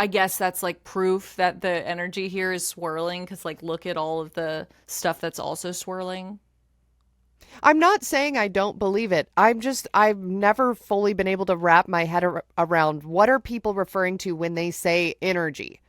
I guess that's like proof that the energy here is swirling because like look at all of the stuff that's also swirling. I'm not saying I don't believe it. I've never fully been able to wrap my head around what are people referring to when they say energy?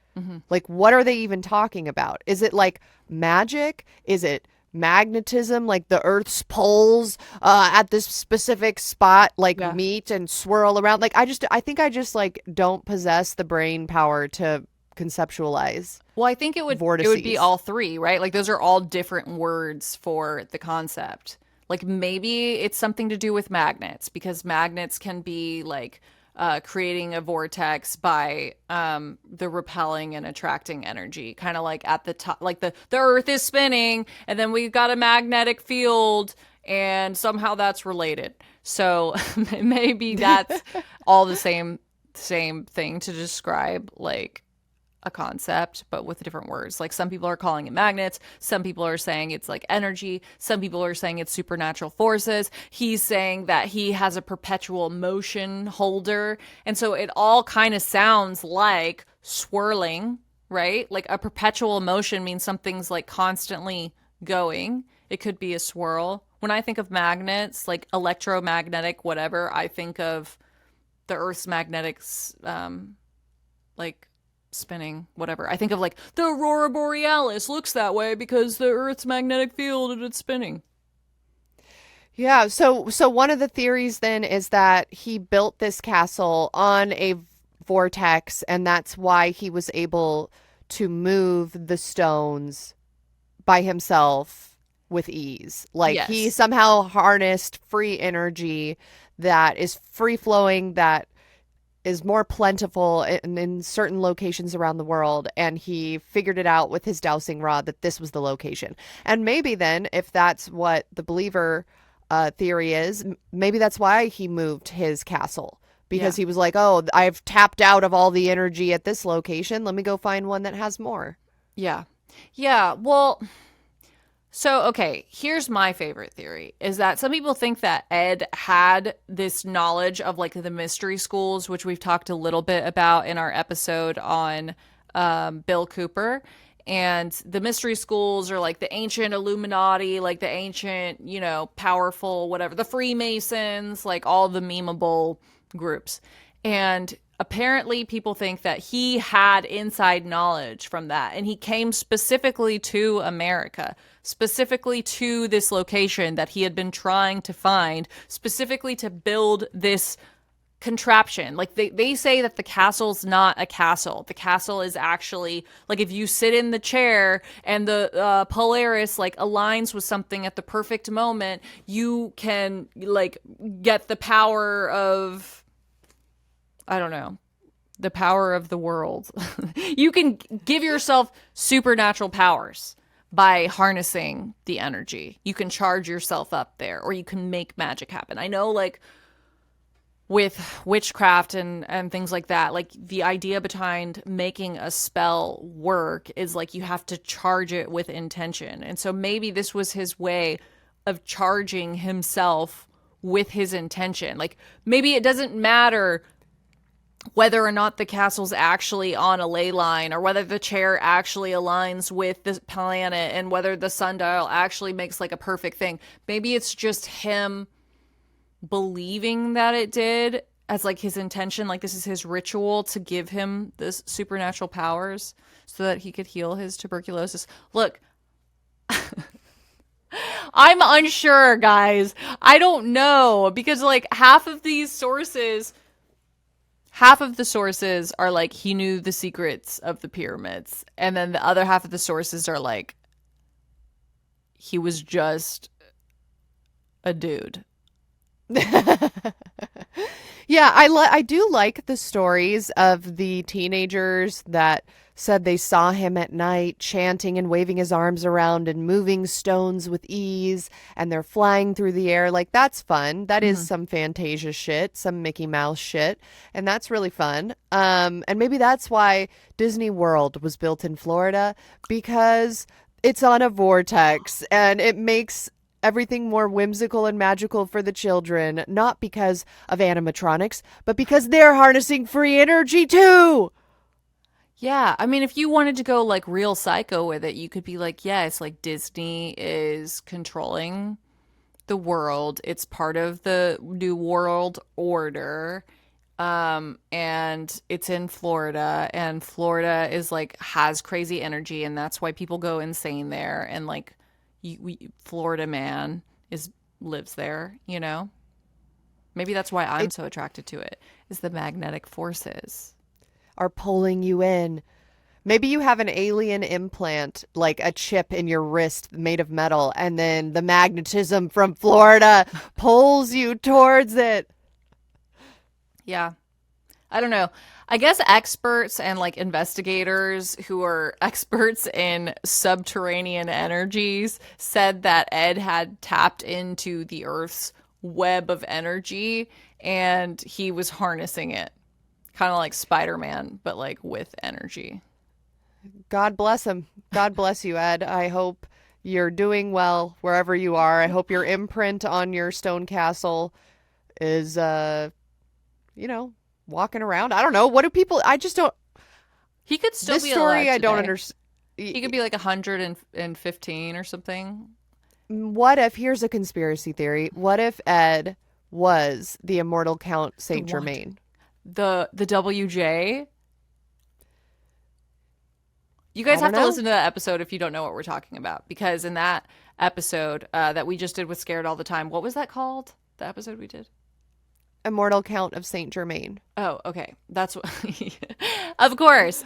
Like, what are they even talking about? Is it like magic? Is it magnetism, like the Earth's poles at this specific spot like meet and swirl around? Like I think I just like don't possess the brain power to conceptualize. Well, I think it would be all three, right? Like those are all different words for the concept. Like maybe it's something to do with magnets because magnets can be like creating a vortex by the repelling and attracting energy, kind of like at the top, like the Earth is spinning and then we've got a magnetic field and somehow that's related. So maybe that's all the same thing to describe like a concept, but with different words. Like some people are calling it magnets. Some people are saying it's like energy. Some people are saying it's supernatural forces. He's saying that he has a perpetual motion holder. And so it all kind of sounds like swirling, right? Like a perpetual motion means something's like constantly going. It could be a swirl. When I think of magnets, like electromagnetic, whatever, I think of the Earth's magnetics, like spinning, whatever. I think of like the aurora borealis looks that way because the Earth's magnetic field and it's spinning. Yeah, so one of the theories then is that he built this castle on a vortex and that's why he was able to move the stones by himself with ease. Like he somehow harnessed free energy that is free flowing, that is more plentiful in certain locations around the world, and he figured it out with his dowsing rod that this was the location. And maybe then, if that's what the believer theory is, maybe that's why he moved his castle, because he was like, oh, I've tapped out of all the energy at this location. Let me go find one that has more. Yeah. Well, so, okay, here's my favorite theory, is that some people think that Ed had this knowledge of, like, the mystery schools, which we've talked a little bit about in our episode on Bill Cooper. And the mystery schools are, like, the ancient Illuminati, like, the ancient, powerful, whatever, the Freemasons, like, all the memeable groups. And apparently people think that he had inside knowledge from that. And he came specifically to America, specifically to this location that he had been trying to find, specifically to build this contraption. Like they say that the castle's not a castle. The castle is actually like if you sit in the chair and the Polaris like aligns with something at the perfect moment, you can like get the power of, I don't know, the power of the world. You can give yourself supernatural powers by harnessing the energy. You can charge yourself up there, or you can make magic happen. I know, like, with witchcraft and things like that, like, the idea behind making a spell work is, like, you have to charge it with intention. And so maybe this was his way of charging himself with his intention. Like, maybe it doesn't matter whether or not the castle's actually on a ley line, or whether the chair actually aligns with the planet, and whether the sundial actually makes like a perfect thing. Maybe it's just him believing that it did, as like his intention, like this is his ritual to give him this supernatural powers so that he could heal his tuberculosis. Look, I'm unsure, guys. I don't know, because like half of the sources are like he knew the secrets of the pyramids, and then the other half of the sources are like he was just a dude. Yeah, I do like the stories of the teenagers that said they saw him at night chanting and waving his arms around and moving stones with ease, and they're flying through the air. Like, that's fun. That is some Fantasia shit, some Mickey Mouse shit, and that's really fun. And maybe that's why Disney World was built in Florida, because it's on a vortex and it makes everything more whimsical and magical for the children, not because of animatronics, but because they're harnessing free energy too. Yeah, I mean, if you wanted to go like real psycho with it, you could be like, yeah, it's like Disney is controlling the world. It's part of the New World Order. And it's in Florida, and Florida is like has crazy energy, and that's why people go insane there. And like, Florida man lives there, you know? Maybe that's why I'm so attracted to it, is the magnetic forces are pulling you in. Maybe you have an alien implant, like a chip in your wrist made of metal, and then the magnetism from Florida pulls you towards it. Yeah. I don't know. I guess experts and like investigators who are experts in subterranean energies said that Ed had tapped into the Earth's web of energy and he was harnessing it. Kind of like Spider-Man, but like with energy. God bless him. God bless you, Ed. I hope you're doing well wherever you are. I hope your imprint on your stone castle is, walking around. I don't know. What do people, I just don't. He could still this be story, alive I don't today. understand. He could be like 115 or something. What if, here's a conspiracy theory. What if Ed was the immortal Count Saint Germain? The WJ? You guys have to listen to that episode if you don't know what we're talking about, because in that episode that we just did with Scared All the Time, what was that called? The episode we did? Immortal Count of Saint Germain. Oh, okay. That's what of course.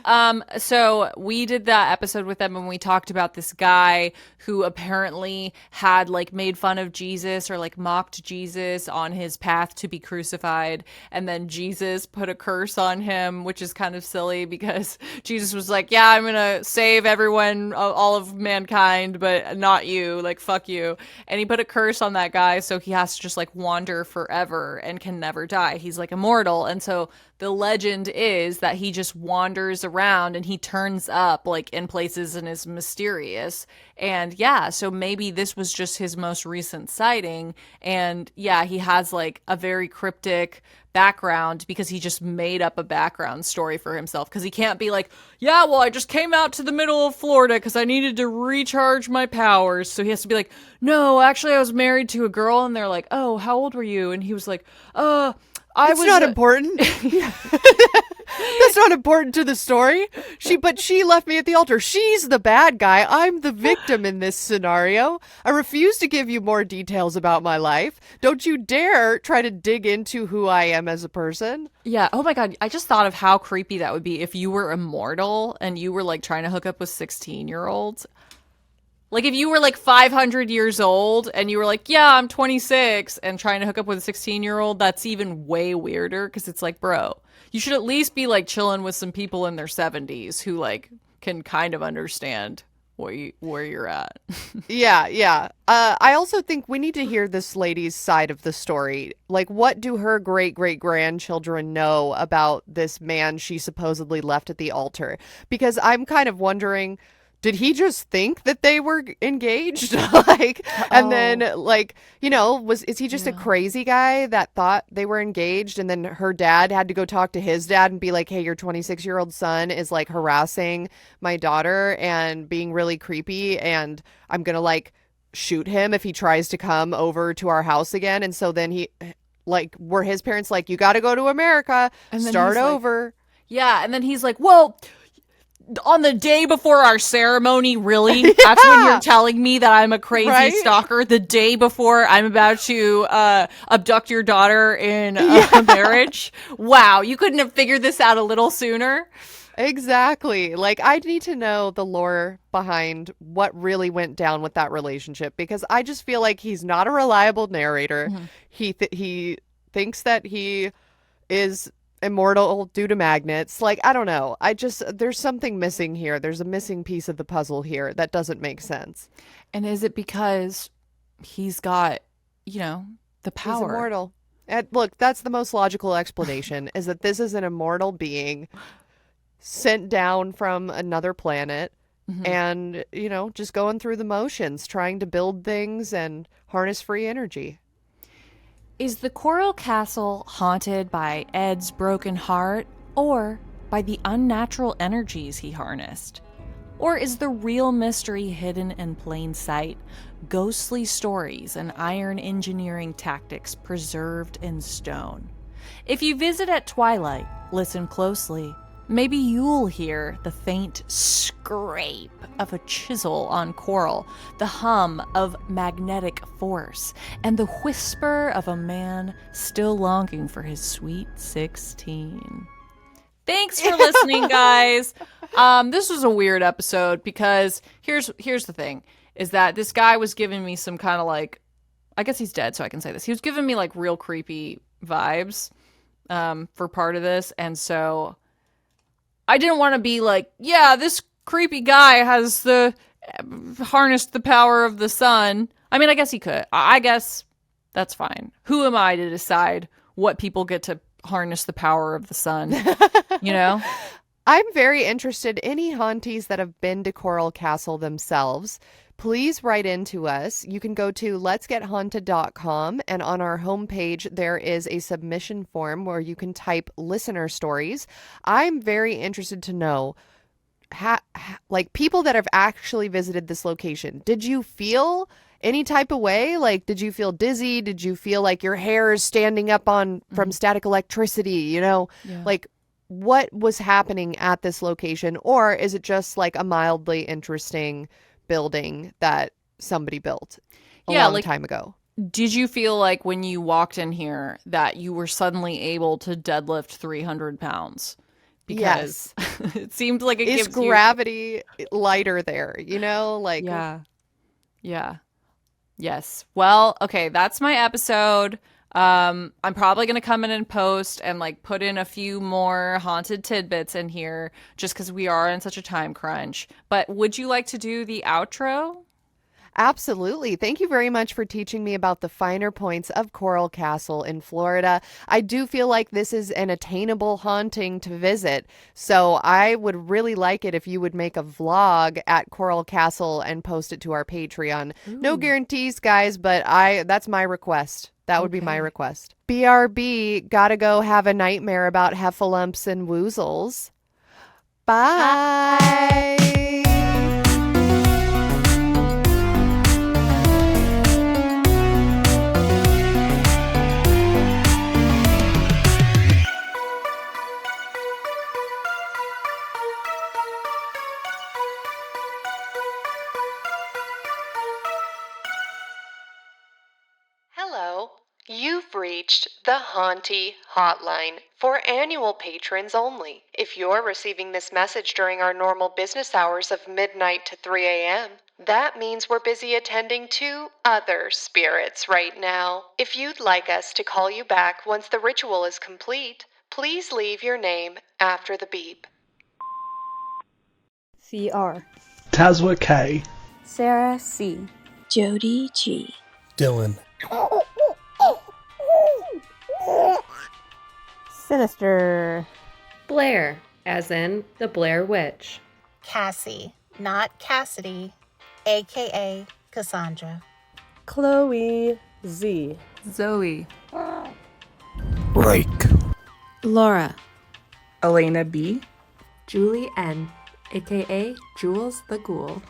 So we did that episode with them and we talked about this guy who apparently had like made fun of Jesus or like mocked Jesus on his path to be crucified, and then Jesus put a curse on him, which is kind of silly because Jesus was like, yeah, I'm gonna save everyone, all of mankind, but not you, like fuck you. And he put a curse on that guy, so he has to just like wander forever and can never die. He's like immortal. And so the legend is that he just wanders around and he turns up like in places and is mysterious. And yeah, so maybe this was just his most recent sighting. And yeah, he has like a very cryptic background because he just made up a background story for himself, because he can't be like, yeah, well, I just came out to the middle of Florida because I needed to recharge my powers. So he has to be like, no, actually I was married to a girl. And they're like, oh, how old were you? And he was like, It's not important. That's not important to the story. But she left me at the altar. She's the bad guy. I'm the victim in this scenario. I refuse to give you more details about my life. Don't you dare try to dig into who I am as a person. Yeah. Oh my God. I just thought of how creepy that would be if you were immortal and you were like trying to hook up with 16-year-olds. Like if you were like 500 years old and you were like, yeah, I'm 26 and trying to hook up with a 16-year-old, that's even way weirder, because it's like, bro, you should at least be like chilling with some people in their 70s who like can kind of understand where you're at. Yeah. I also think we need to hear this lady's side of the story. Like, what do her great-great-grandchildren know about this man she supposedly left at the altar? Because I'm kind of wondering, did he just think that they were engaged? And then is he just a crazy guy that thought they were engaged? And then her dad had to go talk to his dad and be like, hey, your 26-year-old son is like harassing my daughter and being really creepy. And I'm going to like shoot him if he tries to come over to our house again. And so then were his parents like, you got to go to America and start over. Yeah. And then he's like, well, on the day before our ceremony, really? That's when you're telling me that I'm a crazy stalker? The day before I'm about to abduct your daughter in marriage? Wow, you couldn't have figured this out a little sooner? Exactly. Like, I need to know the lore behind what really went down with that relationship, because I just feel like he's not a reliable narrator. Mm-hmm. He thinks that he is immortal due to magnets. Like, I don't know. There's something missing here. There's a missing piece of the puzzle here that doesn't make sense. And is it because he's got, the power? He's immortal. And look, that's the most logical explanation, is that this is an immortal being sent down from another planet and, just going through the motions, trying to build things and harness free energy. Is the coral castle haunted by Ed's broken heart, or by the unnatural energies he harnessed? Or is the real mystery hidden in plain sight, ghostly stories and iron engineering tactics preserved in stone? If you visit at twilight, listen closely. Maybe you'll hear the faint scrape of a chisel on coral, the hum of magnetic force, and the whisper of a man still longing for his sweet 16. Thanks for listening, guys. This was a weird episode because here's the thing, is that this guy was giving me some kind of like, I guess he's dead, so I can say this. He was giving me like real creepy vibes for part of this, and so I didn't want to be like, yeah, this creepy guy has harnessed the power of the sun. I mean, I guess he could. I guess that's fine. Who am I to decide what people get to harness the power of the sun? I'm very interested. Any haunties that have been to Coral Castle themselves, please write into us. You can go to letsgethaunted.com, and on our homepage, there is a submission form where you can type listener stories. I'm very interested to know, like, people that have actually visited this location. Did you feel any type of way? Like, did you feel dizzy? Did you feel like your hair is standing up from static electricity? Like, what was happening at this location? Or is it just like a mildly interesting building that somebody built a long time ago? Did you feel like when you walked in here that you were suddenly able to deadlift 300 pounds? Because it seemed like it gives gravity lighter there, like. Yeah. Yes. Well, okay, that's my episode. I'm probably going to come in and post and like put in a few more haunted tidbits in here just because we are in such a time crunch. But would you like to do the outro? Absolutely. Thank you very much for teaching me about the finer points of Coral Castle in Florida. I do feel like this is an attainable haunting to visit. So I would really like it if you would make a vlog at Coral Castle and post it to our Patreon. Ooh. No guarantees, guys, but that's my request. That would be my request. BRB, gotta go have a nightmare about heffalumps and woozles. Bye. Hello, you've reached the Haunty Hotline for annual patrons only. If you're receiving this message during our normal business hours of midnight to 3 a.m., that means we're busy attending to other spirits right now. If you'd like us to call you back once the ritual is complete, please leave your name after the beep. CR. Tazwa K. Sarah C. Jody G. Dylan. Sinister. Blair, as in the Blair Witch. Cassie. not Cassidy, aka Cassandra. Chloe Z. Zoe. Rake. Laura. Elena B. Julie N., aka Jules the Ghoul.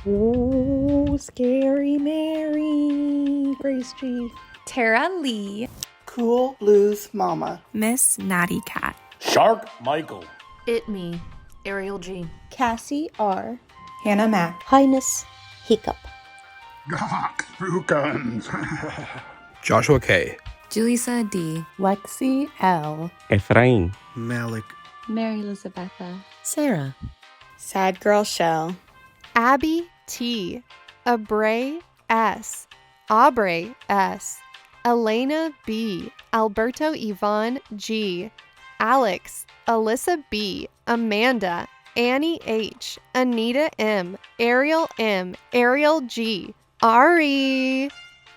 Ooh, Scary Mary. Grace G. Tara Lee. Cool Blues Mama. Miss Natty Cat. Shark Michael. It Me, Ariel G. Cassie R. Hannah Mac. Highness Hiccup. Gawk through guns. Joshua K. Julissa D. Lexi L. Efrain. Malik. Mary Elizabetha. Sarah. Sad Girl Shell. Abby T. Abray S. Aubrey S. Elena B. Alberto Yvonne G. Alex. Alyssa B. Amanda. Annie H. Anita M. Ariel M. Ariel G. Ari.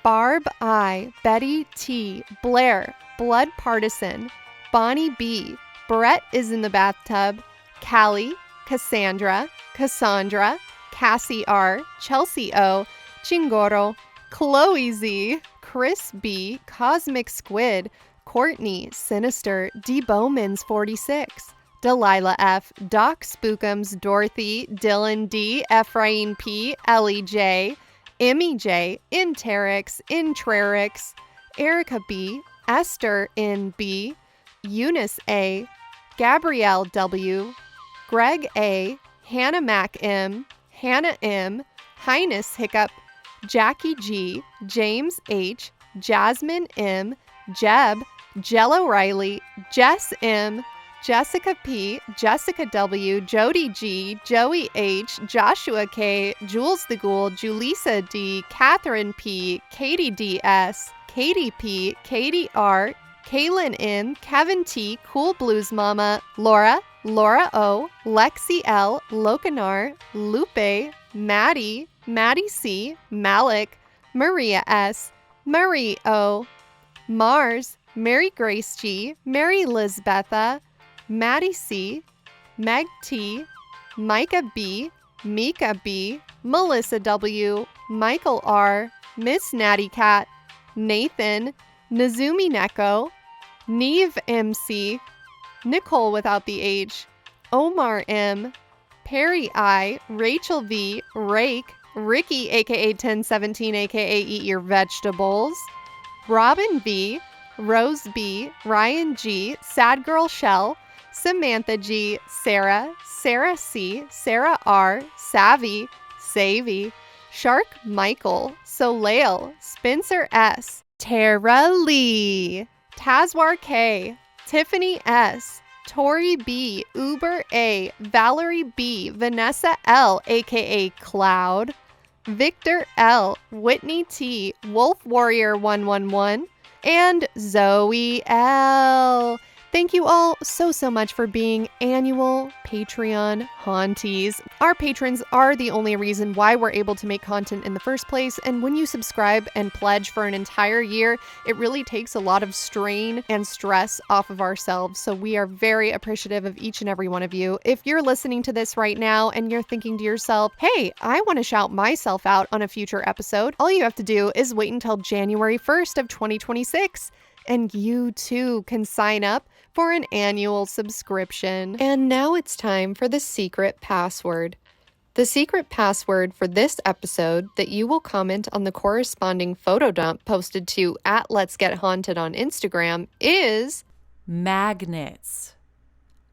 Barb I. Betty T. Blair. Blood Partisan. Bonnie B. Brett is in the bathtub. Callie. Cassandra. Cassandra. Cassie R. Chelsea O. Chingoro. Chloe Z. Chris B. Cosmic Squid. Courtney. Sinister. D. Bowman's 46. Delilah F. Doc Spookums. Dorothy. Dylan D. Ephraim P. Ellie J. Emmy J. Interix. Intrarix. Erica B. Esther N. B. Eunice A. Gabrielle W. Greg A. Hannah Mac M. Hannah M. Highness Hiccup. Jackie G. James H. Jasmine M. Jeb. Jello Riley. Jess M. Jessica P. Jessica W. Jody G. Joey H. Joshua K. Jules the Ghoul. Julissa D. Catherine P. Katie D. S. Katie P. Katie R. Kaylin M. Kevin T. Cool Blues Mama. Laura. Laura O. Lexi L. Locanar. Lupe. Maddie. Maddie C. Malik. Maria S. Marie O. Mars. Mary Grace G. Mary Lizbetha. Maddie C. Meg T. Micah B. Mika B. Melissa W. Michael R. Miss Natty Cat. Nathan. Nazumi Neko. Neve MC. Nicole without the H. Omar M. Perry I. Rachel V. Rake. Ricky aka 1017 aka Eat Your Vegetables. Robin B. Rose B. Ryan G. Sad Girl Shell. Samantha G. Sarah. Sarah C. Sarah R. Savvy. Savvy. Shark Michael. Soleil. Spencer S. Tara Lee. Tazwar K. Tiffany S. Tori B. Uber A. Valerie B. Vanessa L. aka Cloud. Victor L. Whitney T. Wolf Warrior 111. And Zoe L. Thank you all so much for being annual Patreon haunties. Our patrons are the only reason why we're able to make content in the first place, and when you subscribe and pledge for an entire year, it really takes a lot of strain and stress off of ourselves, so we are very appreciative of each and every one of you. If you're listening to this right now and you're thinking to yourself, hey, I want to shout myself out on a future episode, all you have to do is wait until January 1st of 2026. And you too can sign up for an annual subscription. And now it's time for the secret password. The secret password for this episode that you will comment on the corresponding photo dump posted to @Let'sGetHaunted on Instagram is magnets.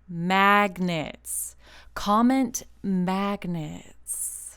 Magnets. Comment magnets.